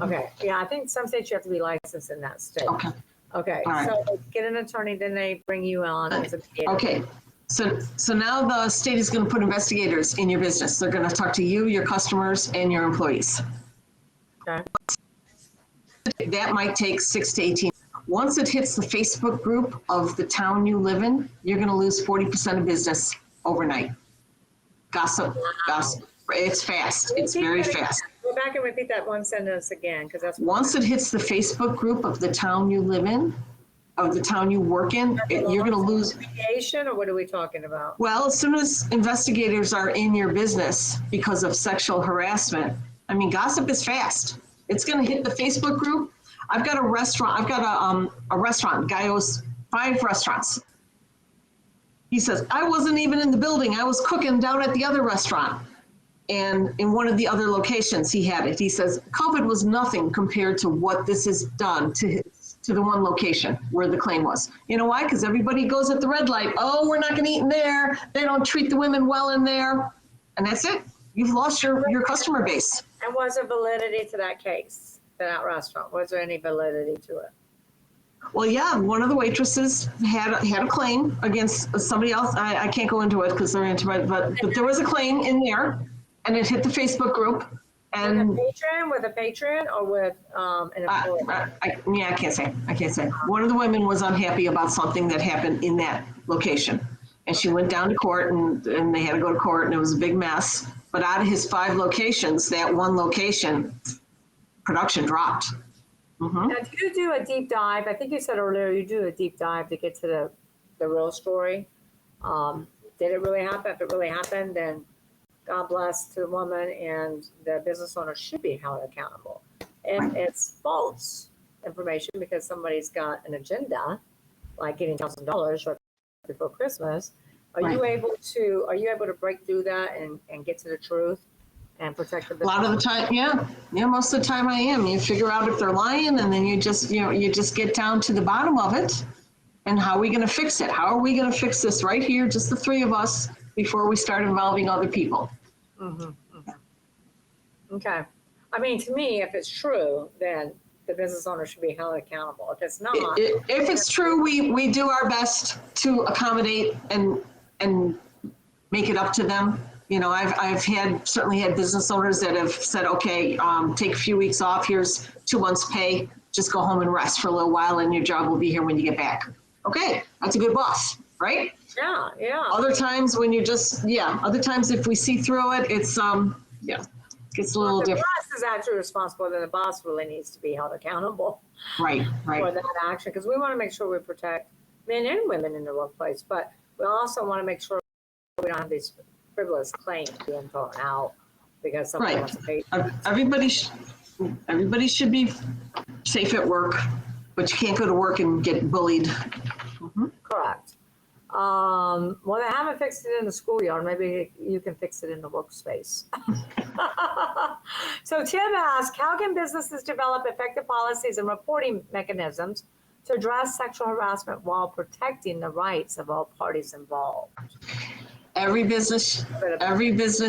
Okay. Yeah, I think some states you have to be licensed in that state. Okay. Okay. All right. So get an attorney, then they bring you on as a mediator. Okay. So now the state is going to put investigators in your business. They're going to talk to you, your customers, and your employees. Okay. That might take 6 to 18. Once it hits the Facebook group of the town you live in, you're going to lose 40% of business overnight. Gossip. It's fast. It's very fast. Go back and repeat that one sentence again, because that's. Once it hits the Facebook group of the town you live in, of the town you work in, you're going to lose. Investigation, or what are we talking about? Well, as soon as investigators are in your business because of sexual harassment, I mean, gossip is fast. It's going to hit the Facebook group. I've got a restaurant. I've got a restaurant. Guy owns 5 restaurants. He says, I wasn't even in the building. I was cooking down at the other restaurant. And in one of the other locations, he had it. He says, COVID was nothing compared to what this has done to the one location where the claim was. You know why? Because everybody goes at the red light. Oh, we're not going to eat in there. They don't treat the women well in there. And that's it. You've lost your customer base. And was there validity to that case, to that restaurant? Was there any validity to it? Well, yeah, one of the waitresses had a claim against somebody else. I can't go into it because they're intimate, but there was a claim in there, and it hit the Facebook group. And with a patron, or with an employee? I can't say. One of the women was unhappy about something that happened in that location, and she went down to court, and they had to go to court, and it was a big mess. But out of his 5 locations, that one location, production dropped. Mm-hmm. Now, do you do a deep dive? I think you said earlier you do a deep dive to get to the real story. Did it really happen? If it really happened, then God bless to the woman, and the business owner should be held accountable. If it's false information because somebody's got an agenda, like getting $1,000 right before Christmas, are you able to break through that and get to the truth and protect the business? A lot of the time, yeah, most of the time I am. You figure out if they're lying, and then you just get down to the bottom of it. And how are we going to fix it? How are we going to fix this right here, just the 3 of us, before we start involving other people? Mm-hmm. Mm-hmm. Okay. I mean, to me, if it's true, then the business owner should be held accountable. If it's not, if it's true, we do our best to accommodate and make it up to them. You know, I've certainly had business owners that have said, okay, take a few weeks off. Here's 2 months pay. Just go home and rest for a little while, and your job will be here when you get back. Okay, that's a good boss, right? Yeah, yeah. Other times when other times if we see through it, it's gets a little different. The boss is actually responsible, then the boss really needs to be held accountable. Right. For that action, because we want to make sure we protect men and women in the workplace, but we also want to make sure we don't have these frivolous claims being thrown out because somebody wants to pay. Everybody should be safe at work, but you can't go to work and get bullied. Mm-hmm. Correct. Well, they haven't fixed it in the schoolyard. Maybe you can fix it in the workspace. So Tim asked, how can businesses develop effective policies and reporting mechanisms to address sexual harassment while protecting the rights of all parties involved? Every business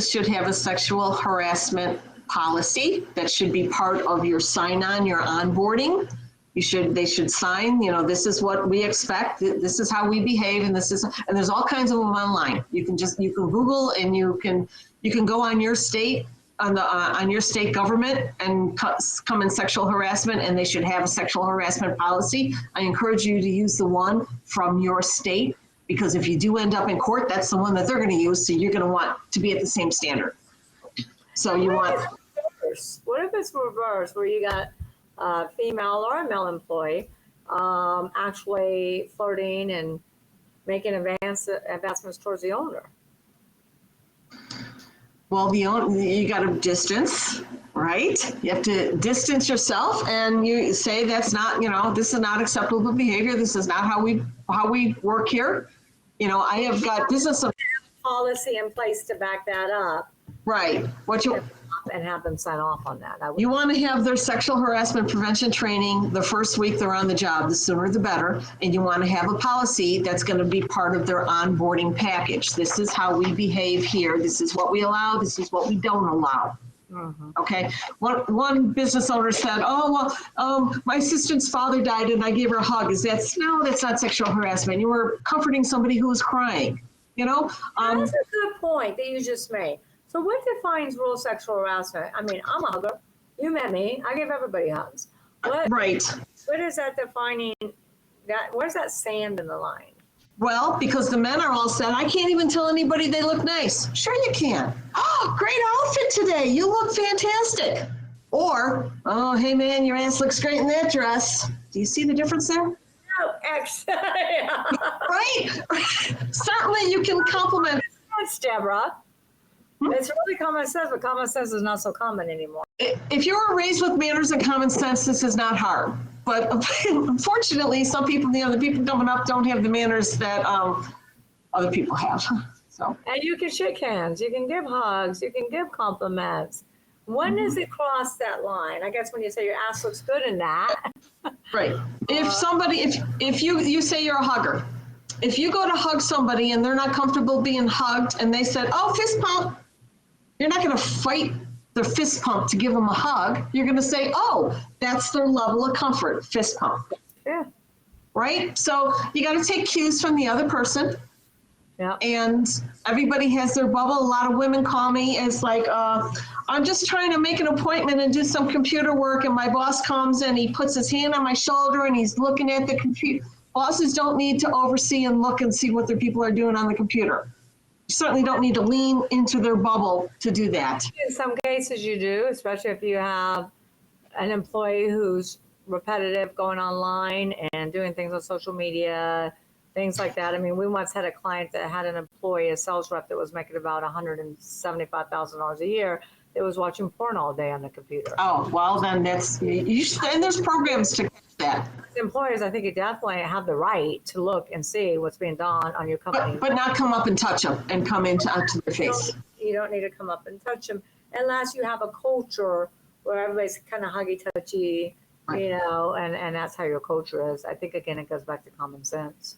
should have a sexual harassment policy that should be part of your sign-on, your onboarding. They should sign, this is what we expect. This is how we behave. And there's all kinds of them online. You can Google, and you can go on your state, on your state government, and come in sexual harassment, and they should have a sexual harassment policy. I encourage you to use the one from your state, because if you do end up in court, that's the one that they're going to use. So you're going to want to be at the same standard. So you want. What if it's reverse, where you got a female or a male employee actually flirting and making advancements towards the owner? Well, you got to distance, right? You have to distance yourself, and you say that's not, this is not acceptable behavior. This is not how we work here. I have got business policy in place to back that up. Right. And have them sign off on that. You want to have their sexual harassment prevention training the first week they're on the job, the sooner the better. And you want to have a policy that's going to be part of their onboarding package. This is how we behave here. This is what we allow. This is what we don't allow. Mm-hmm. Okay. One business owner said, my assistant's father died and I gave her a hug. No, that's not sexual harassment. You were comforting somebody who was crying. That's a good point that you just made. So what defines real sexual harassment? I mean, I'm a hugger. You met me. I give everybody hugs. Right. What is that defining? Where's that sand in the line? Well, because the men are all said, I can't even tell anybody they look nice. Sure you can. Oh, great outfit today. You look fantastic. Or, oh, hey man, your ass looks great in that dress. Do you see the difference there? No, excellent. Right? Certainly you can compliment. Thanks, Deborah. It's really common sense, but common sense is not so common anymore. If you were raised with manners and common sense, this is not hard. But unfortunately, some people, the people coming up don't have the manners that other people have. So. And you can shake hands, you can give hugs, you can give compliments. When does it cross that line? I guess when you say your ass looks good in that. Right. If you say you're a hugger, if you go to hug somebody and they're not comfortable being hugged and they said, oh, fist pump, you're not going to fight their fist pump to give them a hug. You're going to say, oh, that's their level of comfort, fist pump. Yeah. Right? So you got to take cues from the other person. Yeah. And everybody has their bubble. A lot of women call me as like, I'm just trying to make an appointment and do some computer work. And my boss comes and he puts his hand on my shoulder and he's looking at the computer. Bosses don't need to oversee and look and see what their people are doing on the computer. You certainly don't need to lean into their bubble to do that. In some cases you do, especially if you have an employee who's repetitive, going online and doing things on social media, things like that. I mean, we once had a client that had an employee, a sales rep, that was making about $175,000 a year. That was watching porn all day on the computer. Oh, well, then that's, and there's programs to that. Employers, I think you definitely have the right to look and see what's being done on your company. But not come up and touch them and come into their face. You don't need to come up and touch them unless you have a culture where everybody's kind of huggy touchy, Right. and that's how your culture is. I think, again, it goes back to common sense.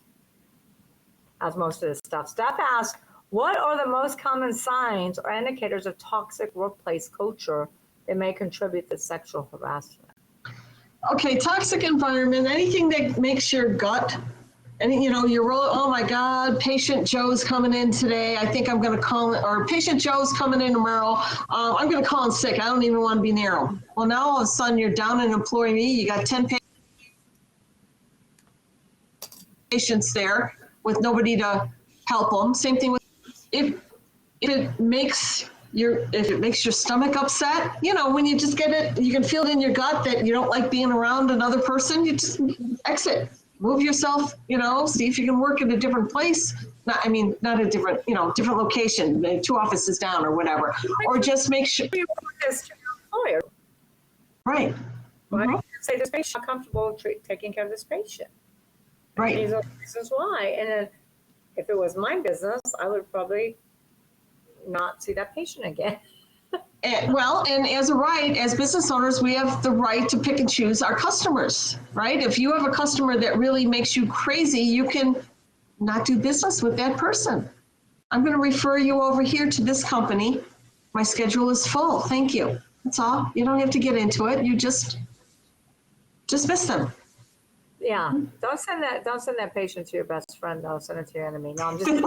As most of this stuff. Steph asks, what are the most common signs or indicators of toxic workplace culture that may contribute to sexual harassment? Okay, toxic environment, anything that makes your gut, and you're rolling, oh my God, patient Joe's coming in today. I think I'm going to call it, or patient Joe's coming in tomorrow. I'm going to call in sick. I don't even want to be near him. Well, now all of a sudden you're down an employee. You got 10 patients there with nobody to help them. Same thing with if it makes your stomach upset, when you just get it, you can feel it in your gut that you don't like being around another person, you just exit, move yourself, see if you can work at a different place. Not a different, different location, 2 offices down or whatever, or just make sure. You want this to your employer. Right. Right? Say this patient, I'm comfortable taking care of this patient. Right. This is why. And then if it was my business, I would probably not see that patient again. And as business owners, we have the right to pick and choose our customers, right? If you have a customer that really makes you crazy, you can not do business with that person. I'm going to refer you over here to this company. My schedule is full. Thank you. That's all. You don't have to get into it. You just miss them. Yeah. Don't send that patient to your best friend, though. Send it to your enemy. No, I'm just kidding.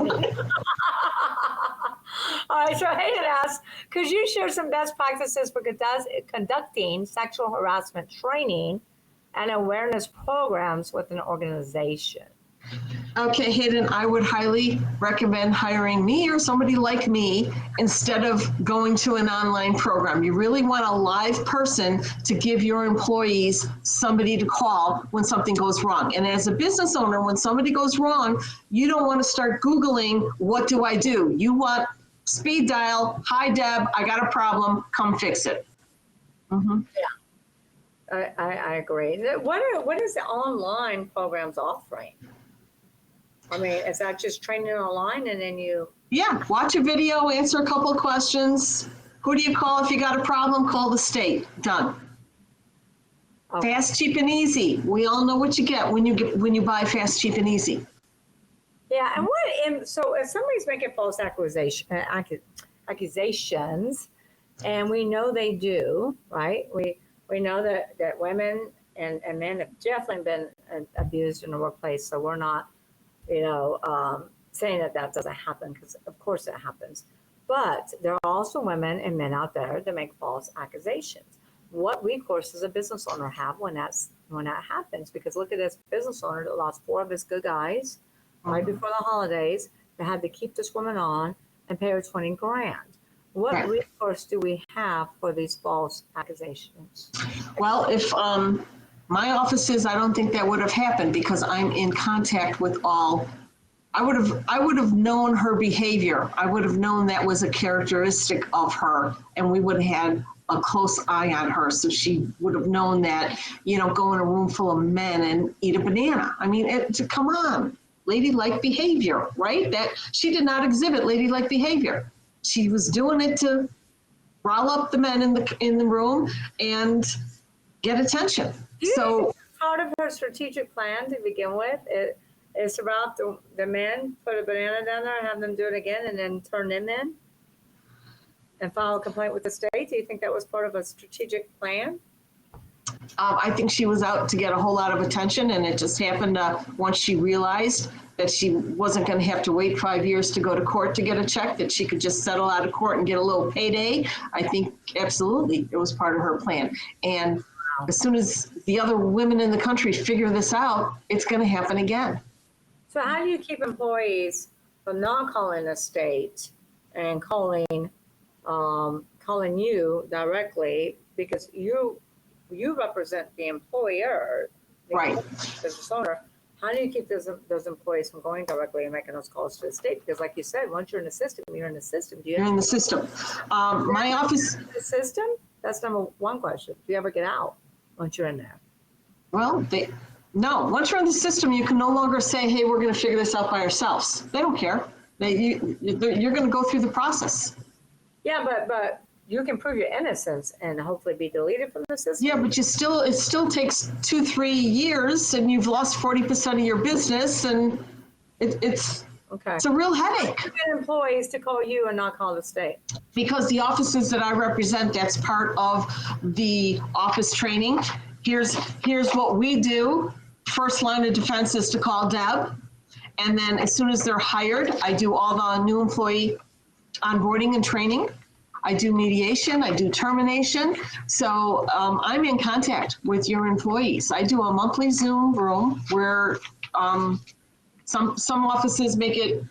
All right, so Hayden asks, could you share some best practices for conducting sexual harassment training and awareness programs with an organization? Okay, Hayden, I would highly recommend hiring me or somebody like me instead of going to an online program. You really want a live person to give your employees somebody to call when something goes wrong. And as a business owner, when somebody goes wrong, you don't want to start Googling, what do I do? You want speed dial, hi Deb, I got a problem, come fix it. Mm-hmm. Yeah, I agree. What is the online programs offering? I mean, is that just training online and then you? Yeah, watch a video, answer a couple of questions. Who do you call if you got a problem? Call the state. Done. Okay. Fast, cheap, and easy. We all know what you get when you buy fast, cheap, and easy. Yeah, and so if somebody's making false accusations, and we know they do, right? We know that women and men have definitely been abused in the workplace, so we're not, saying that that doesn't happen, because of course it happens. But there are also women and men out there that make false accusations. What recourse does a business owner have when that happens? Because look at this business owner that lost 4 of his good guys right before the holidays. They had to keep this woman on and pay her 20 grand. What Right. recourse do we have for these false accusations? Well, if my offices, I don't think that would have happened because I'm in contact with all. I would have known her behavior. I would have known that was a characteristic of her, and we would have had a close eye on her. So she would have known that, go in a room full of men and eat a banana. I mean, come on, ladylike behavior, right? That she did not exhibit ladylike behavior. She was doing it to rile up the men in the room and get attention. Do you So think part of her strategic plan to begin with is to route the men, put a banana down there, and have them do it again, and then turn them in and file a complaint with the state? Do you think that was part of a strategic plan? I think she was out to get a whole lot of attention, and it just happened once she realized that she wasn't going to have to wait 5 years to go to court to get a check, that she could just settle out of court and get a little payday. I think absolutely it was part of her plan. And as soon as the other women in the country figure this out, it's going to happen again. So how do you keep employees from not calling the state and calling you directly, because you represent the employer, the Right. business owner? How do you keep those employees from going directly and making those calls to the state? Because like you said, once you're in the system, you're in the system. Do you You're in the system. My office, the system? That's number one question. Do you ever get out once you're in there? well, no. Once you're in the system, you can no longer say, hey, we're going to figure this out by ourselves. They don't care. You're going to go through the process. Yeah, but you can prove your innocence and hopefully be deleted from the system. Yeah, but it still takes 2-3 years, and you've lost 40% of your business, and it's Okay. a real headache. You get employees to call you and not call the state. Because the offices that I represent, that's part of the office training. Here's what we do. First line of defense is to call Deb. And then as soon as they're hired, I do all the new employee onboarding and training. I do mediation, I do termination. So I'm in contact with your employees. I do a monthly Zoom room where some offices make it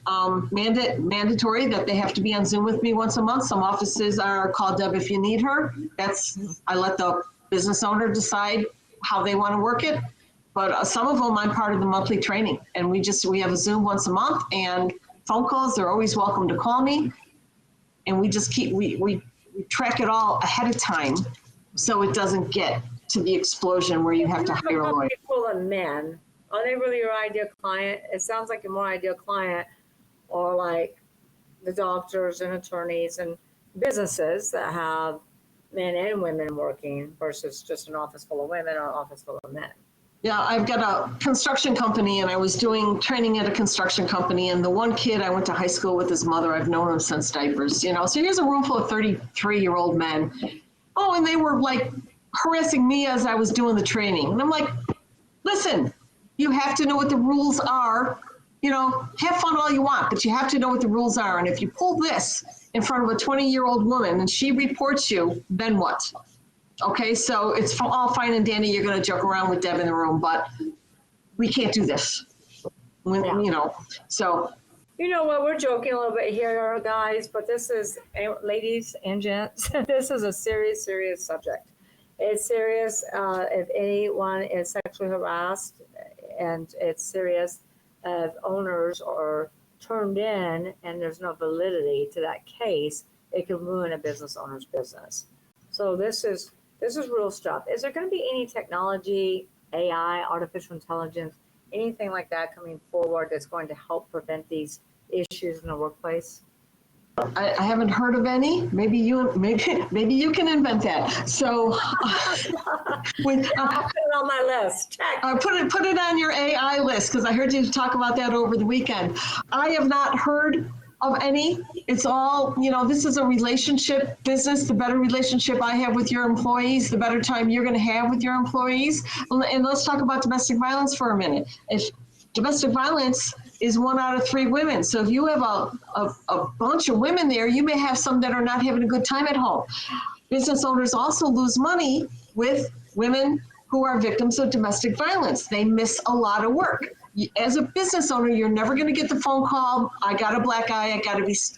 mandatory that they have to be on Zoom with me once a month. Some offices are called Deb if you need her. I let the business owner decide how they want to work it. But some of them, I'm part of the monthly training, and we have a Zoom once a month, and phone calls. They're always welcome to call me, and we just we track it all ahead of time, so it doesn't get to the explosion where you have to hire a lawyer. Full of men. Are they really your ideal client? It sounds like your more ideal client are like the doctors and attorneys and businesses that have men and women working versus just an office full of women or an office full of men. Yeah, I've got a construction company, and I was doing training at a construction company, and the one kid I went to high school with, his mother, I've known him since diapers, So here's a room full of 33-year-old men. Oh, and they were like harassing me as I was doing the training. And I'm like, listen, you have to know what the rules are. Have fun all you want, but you have to know what the rules are. And if you pull this in front of a 20-year-old woman and she reports you, then what? Okay, so it's all fine and dandy. You're going to joke around with Deb in the room, but we can't do this. So. You know what? We're joking a little bit here, guys, but this is, ladies and gents, this is a serious, serious subject. It's serious if anyone is sexually harassed, and it's serious if owners are turned in and there's no validity to that case. It can ruin a business owner's business. So this is real stuff. Is there going to be any technology, AI, artificial intelligence, anything like that coming forward that's going to help prevent these issues in the workplace? I haven't heard of any. Maybe you can invent that. So I'll put it on my list. Check. Put it on your AI list, because I heard you talk about that over the weekend. I have not heard of any. It's all, this is a relationship business. The better relationship I have with your employees, the better time you're going to have with your employees. And let's talk about domestic violence for a minute. If domestic violence is 1 out of 3 women. So if you have a bunch of women there, you may have some that are not having a good time at home. Business owners also lose money with women who are victims of domestic violence. They miss a lot of work. As a business owner, you're never going to get the phone call, I got a black eye,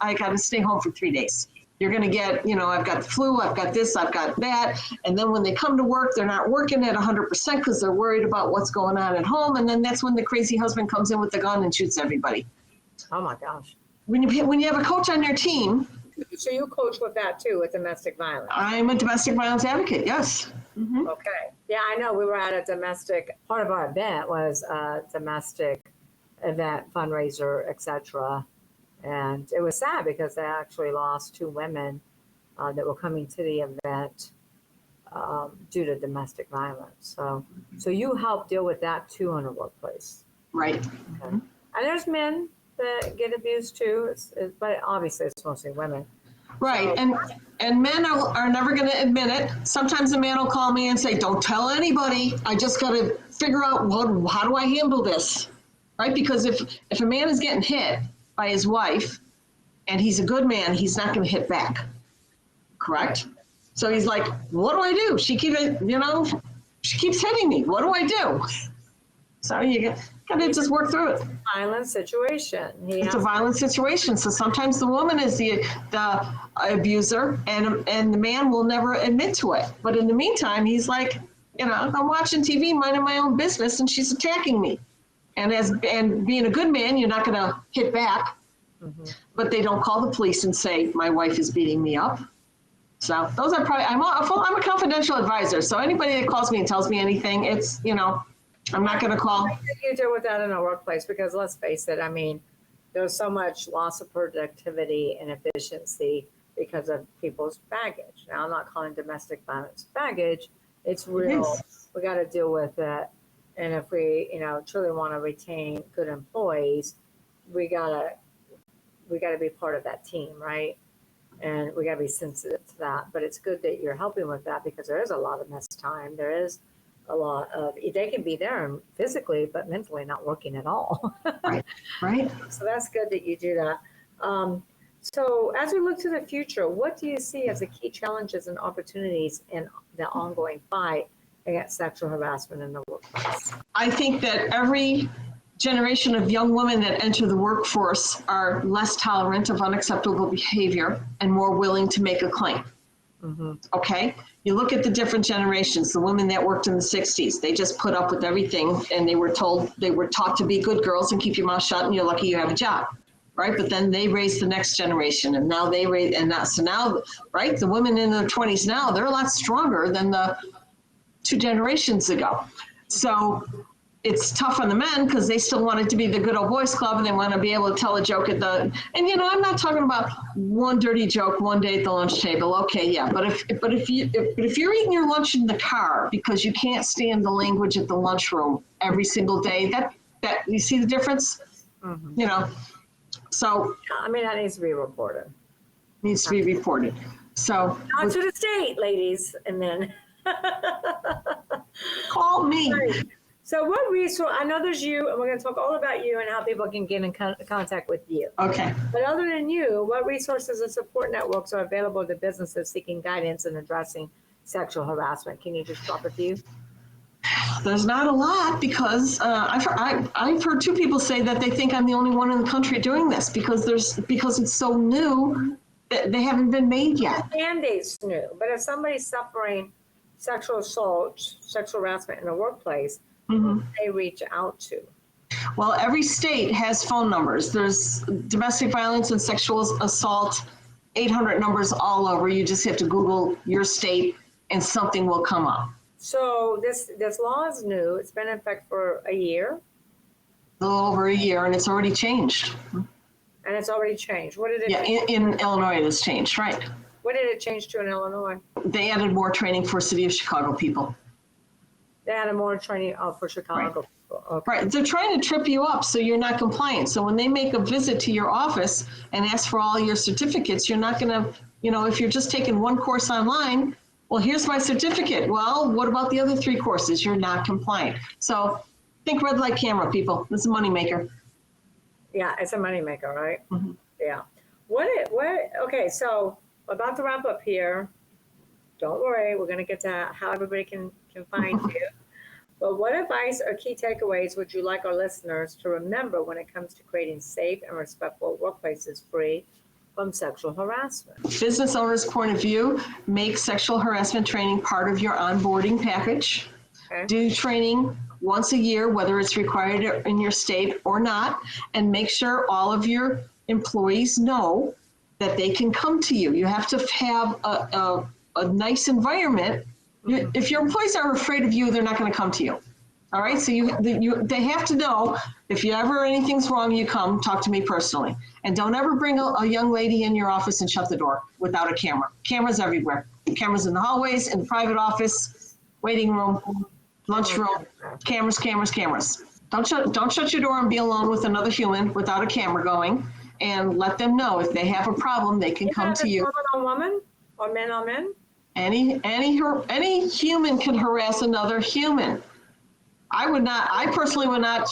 I got to stay home for 3 days. You're going to get, I've got the flu, I've got this, I've got that. And then when they come to work, they're not working at 100% because they're worried about what's going on at home. And then that's when the crazy husband comes in with the gun and shoots everybody. Oh my gosh. When you have a coach on your team. So you coach with that too, with domestic violence? I'm a domestic violence advocate, yes. Mm-hmm. Okay. Yeah, I know. We were at a domestic, part of our event was a domestic event, fundraiser, etc. And it was sad because they actually lost 2 women that were coming to the event due to domestic violence. So you help deal with that too in a workplace. Right. Okay. And there's men that get abused too, but obviously it's mostly women. Right, and men are never going to admit it. Sometimes a man will call me and say, don't tell anybody. I just got to figure out how do I handle this, right? Because if a man is getting hit by his wife and he's a good man, he's not going to hit back, correct? So he's like, what do I do? She keeps hitting me. What do I do? So you got to just work through it. Violent situation. It's a violent situation. So sometimes the woman is the abuser and the man will never admit to it. But in the meantime, he's like, I'm watching TV, minding my own business, and she's attacking me. And being a good man, you're not going to hit back. Mm-hmm. But they don't call the police and say, my wife is beating me up. So those are probably, I'm a confidential advisor. So anybody that calls me and tells me anything, it's, I'm not going to call. How do you deal with that in a workplace? Because let's face it, I mean, there's so much loss of productivity and efficiency because of people's baggage. Now, I'm not calling domestic violence baggage. It's real. We got to deal with it. And if we, truly want to retain good employees, we gotta be part of that team, right? And we got to be sensitive to that. But it's good that you're helping with that because there is a lot of missed time. There is a lot of, they can be there physically, but mentally not working at all. Right. So that's good that you do that. So as we look to the future, what do you see as the key challenges and opportunities in the ongoing fight against sexual harassment in the workplace? I think that every generation of young women that enter the workforce are less tolerant of unacceptable behavior and more willing to make a claim. Mm-hmm. Okay? You look at the different generations, the women that worked in the 60s, they just put up with everything and they were taught to be good girls and keep your mouth shut and you're lucky you have a job, right? But then they raised the next generation and now right, the women in their 20s now, they're a lot stronger than the 2 generations ago. So it's tough on the men because they still want it to be the good old boys club and they want to be able to tell a joke and I'm not talking about one dirty joke one day at the lunch table. Okay, yeah, but if you're eating your lunch in the car because you can't stand the language at the lunchroom every single day, that you see the difference? Mm-hmm. So I mean that needs to be reported. Needs to be reported. So not to the state, ladies and men. Call me. Right. So what resource, I know there's you, and we're going to talk all about you and how people can get in contact with you. Okay. But other than you, what resources and support networks are available to businesses seeking guidance in addressing sexual harassment? Can you just drop a few? There's not a lot because I've heard 2 people say that they think I'm the only one in the country doing this because it's so new that they haven't been made yet. Band-Aid's new, but if somebody's suffering sexual assault, sexual harassment in the workplace, who do they reach out to? Well, every state has phone numbers. There's domestic violence and sexual assault 800 numbers all over. You just have to Google your state and something will come up. So this law is new. It's been in effect for a year. A little over a year, and it's already changed. And it's already changed. What did it? Yeah, in Illinois, it has changed, right? What did it change to in Illinois? They added more training for City of Chicago people. They added more training for Chicago right. people. Okay. Right. They're trying to trip you up so you're not compliant. So when they make a visit to your office and ask for all your certificates, you're not going to, if you're just taking one course online, well, here's my certificate. Well, what about the other 3 courses? You're not compliant. So think red light camera, people. This is a moneymaker. Yeah, it's a moneymaker, right? Mhm. Yeah. Okay, so about to wrap up here. Don't worry, we're going to get to how everybody can find you. But what advice or key takeaways would you like our listeners to remember when it comes to creating safe and respectful workplaces free from sexual harassment? Business owner's point of view, make sexual harassment training part of your onboarding package. Okay. Do training once a year, whether it's required in your state or not, and make sure all of your employees know that they can come to you. You have to have a nice environment. If your employees are afraid of you, they're not going to come to you. All right, so they have to know if anything's wrong, you come talk to me personally, and don't ever bring a young lady in your office and shut the door without a camera. Cameras everywhere. Cameras in the hallways, in the private office, waiting room, lunchroom. Cameras. Don't shut your door and be alone with another human without a camera going, and let them know if they have a problem, they can come to you. Woman on woman or men on men? Any human can harass another human. I personally would not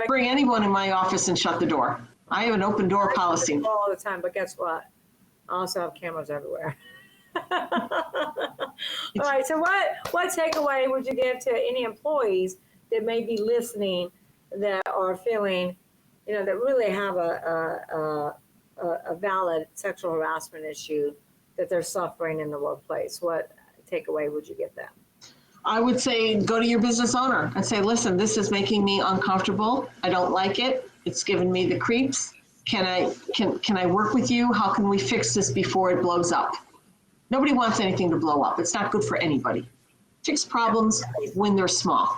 bring anyone in my office and shut the door. I have an open door policy. All the time, but guess what? I also have cameras everywhere. All right, so what takeaway would you give to any employees that may be listening that are feeling, that really have a valid sexual harassment issue that they're suffering in the workplace? What takeaway would you give them? I would say go to your business owner and say, listen, this is making me uncomfortable. I don't like it. It's giving me the creeps. Can I work with you? How can we fix this before it blows up? Nobody wants anything to blow up. It's not good for anybody. Fix problems when they're small,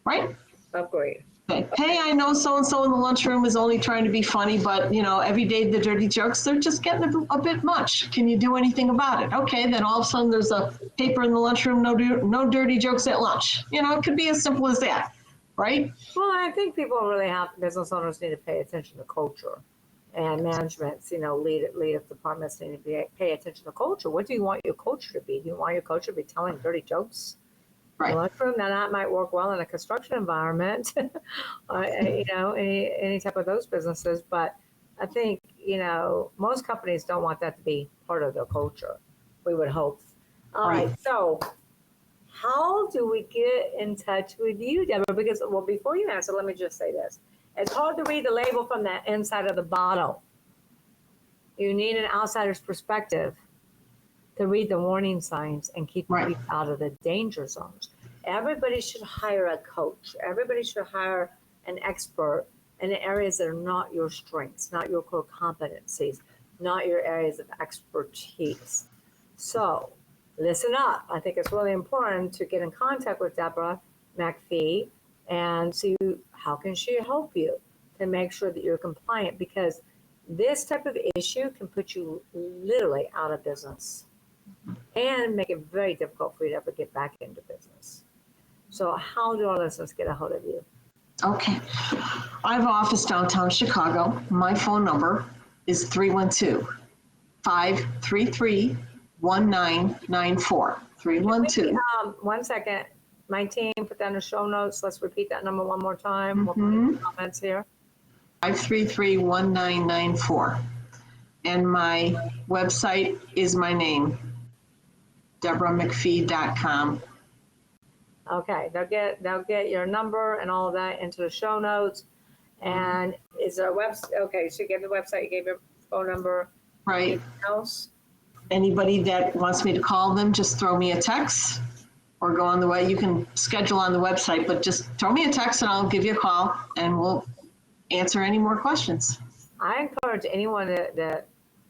right? Agreed. Okay. Hey, I know so-and-so in the lunchroom is only trying to be funny, but every day the dirty jokes, they're just getting a bit much. Can you do anything about it? Okay, then all of a sudden there's a paper in the lunchroom, no dirty jokes at lunch. It could be as simple as that, right? Well, I think business owners need to pay attention to culture, and managements, lead of departments need to pay attention to culture. What do you want your culture to be? Do you want your culture to be telling dirty jokes? Right. Lunchroom, now that might work well in a construction environment, any type of those businesses. But I think, most companies don't want that to be part of their culture. We would hope. All right. So how do we get in touch with you, Deborah? Because, before you answer, let me just say this. It's hard to read the label from the inside of the bottle. You need an outsider's perspective to read the warning signs and keep people out of the danger zones. Everybody should hire a coach. Everybody should hire an expert in the areas that are not your strengths, not your core competencies, not your areas of expertise. So listen up. I think it's really important to get in contact with Deborah McPhee and see how can she help you to make sure that you're compliant, because this type of issue can put you literally out of business and make it very difficult for you to ever get back into business. So how do our listeners get a hold of you? Okay. I have an office downtown Chicago. My phone number is 312-533-1994. 312. One second. My team put that in the show notes. Let's repeat that number one more time. We'll put the comments here. 533-1994. And my website is my name, DeborahMcPhee.com. Okay, they'll get your number and all of that into the show notes. And is there a website? Okay, so you gave the website, you gave your phone number. Right. Anything else? Anybody that wants me to call them, just throw me a text or go on the way. You can schedule on the website, but just throw me a text and I'll give you a call and we'll answer any more questions. I encourage anyone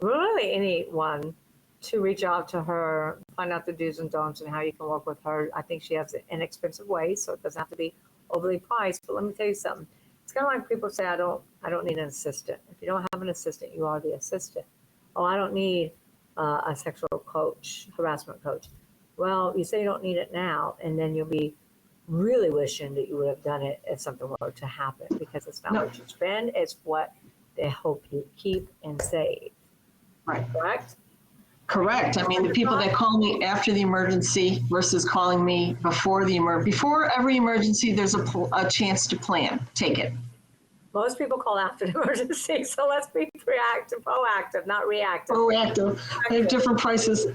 really anyone, to reach out to her, find out the do's and don'ts and how you can work with her. I think she has inexpensive ways, so it doesn't have to be overly priced. But let me tell you something. It's kind of like people say, I don't need an assistant. If you don't have an assistant, you are the assistant. Oh, I don't need a sexual coach, harassment coach. Well, you say you don't need it now, and then you'll be really wishing that you would have done it if something were to happen, because it's not what you spend, it's what they help you keep and save. Right. Correct? Correct. I mean, the people that call me after the emergency versus calling me before the before every emergency, there's a chance to plan. Take it. Most people call after an emergency, so let's be proactive, not reactive. Proactive. They have different prices.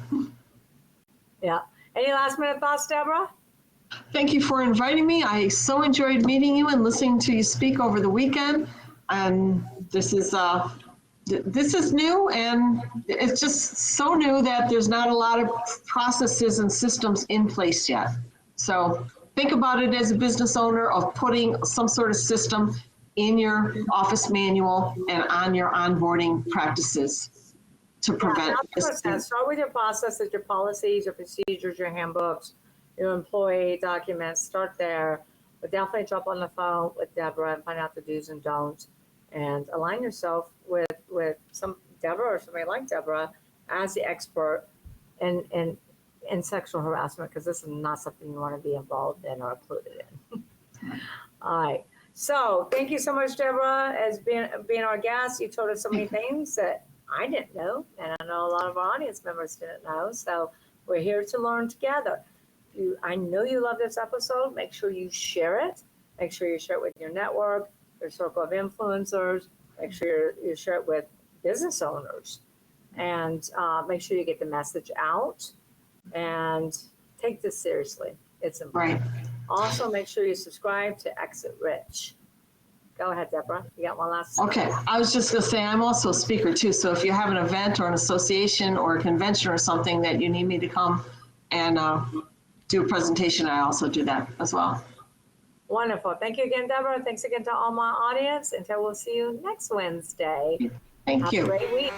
Yeah. Any last minute thoughts, Deborah? Thank you for inviting me. I so enjoyed meeting you and listening to you speak over the weekend. And this is new, and it's just so new that there's not a lot of processes and systems in place yet. So think about it as a business owner of putting some sort of system in your office manual and on your onboarding practices to prevent this. Start with your processes, your policies, your procedures, your handbooks, your employee documents. Start there. But definitely jump on the phone with Deborah and find out the do's and don'ts, and align yourself with some Deborah or somebody like Deborah as the expert in sexual harassment, because this is not something you want to be involved in or included in. All right. So thank you so much, Deborah, as being our guest. You told us so many things that I didn't know, and I know a lot of our audience members didn't know. So we're here to learn together. I know you love this episode. Make sure you share it. Make sure you share it with your network, your circle of influencers. Make sure you share it with business owners, and make sure you get the message out and take this seriously. It's important. Right. Also, make sure you subscribe to Exit Rich. Go ahead, Deborah. You got one last? Okay. I was just going to say, I'm also a speaker too. So if you have an event or an association or a convention or something that you need me to come and do a presentation, I also do that as well. Wonderful. Thank you again, Deborah. Thanks again to all my audience. Until we'll see you next Wednesday. Thank you. Have a great week.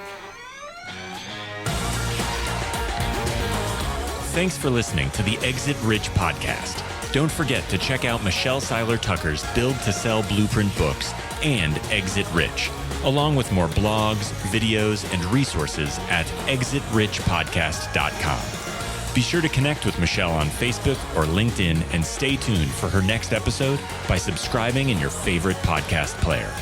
Thanks for listening to the Exit Rich podcast. Don't forget to check out Michelle Seiler Tucker's Build to Sell Blueprint books and Exit Rich, along with more blogs, videos, and resources at exitrichpodcast.com. Be sure to connect with Michelle on Facebook or LinkedIn, and stay tuned for her next episode by subscribing in your favorite podcast player.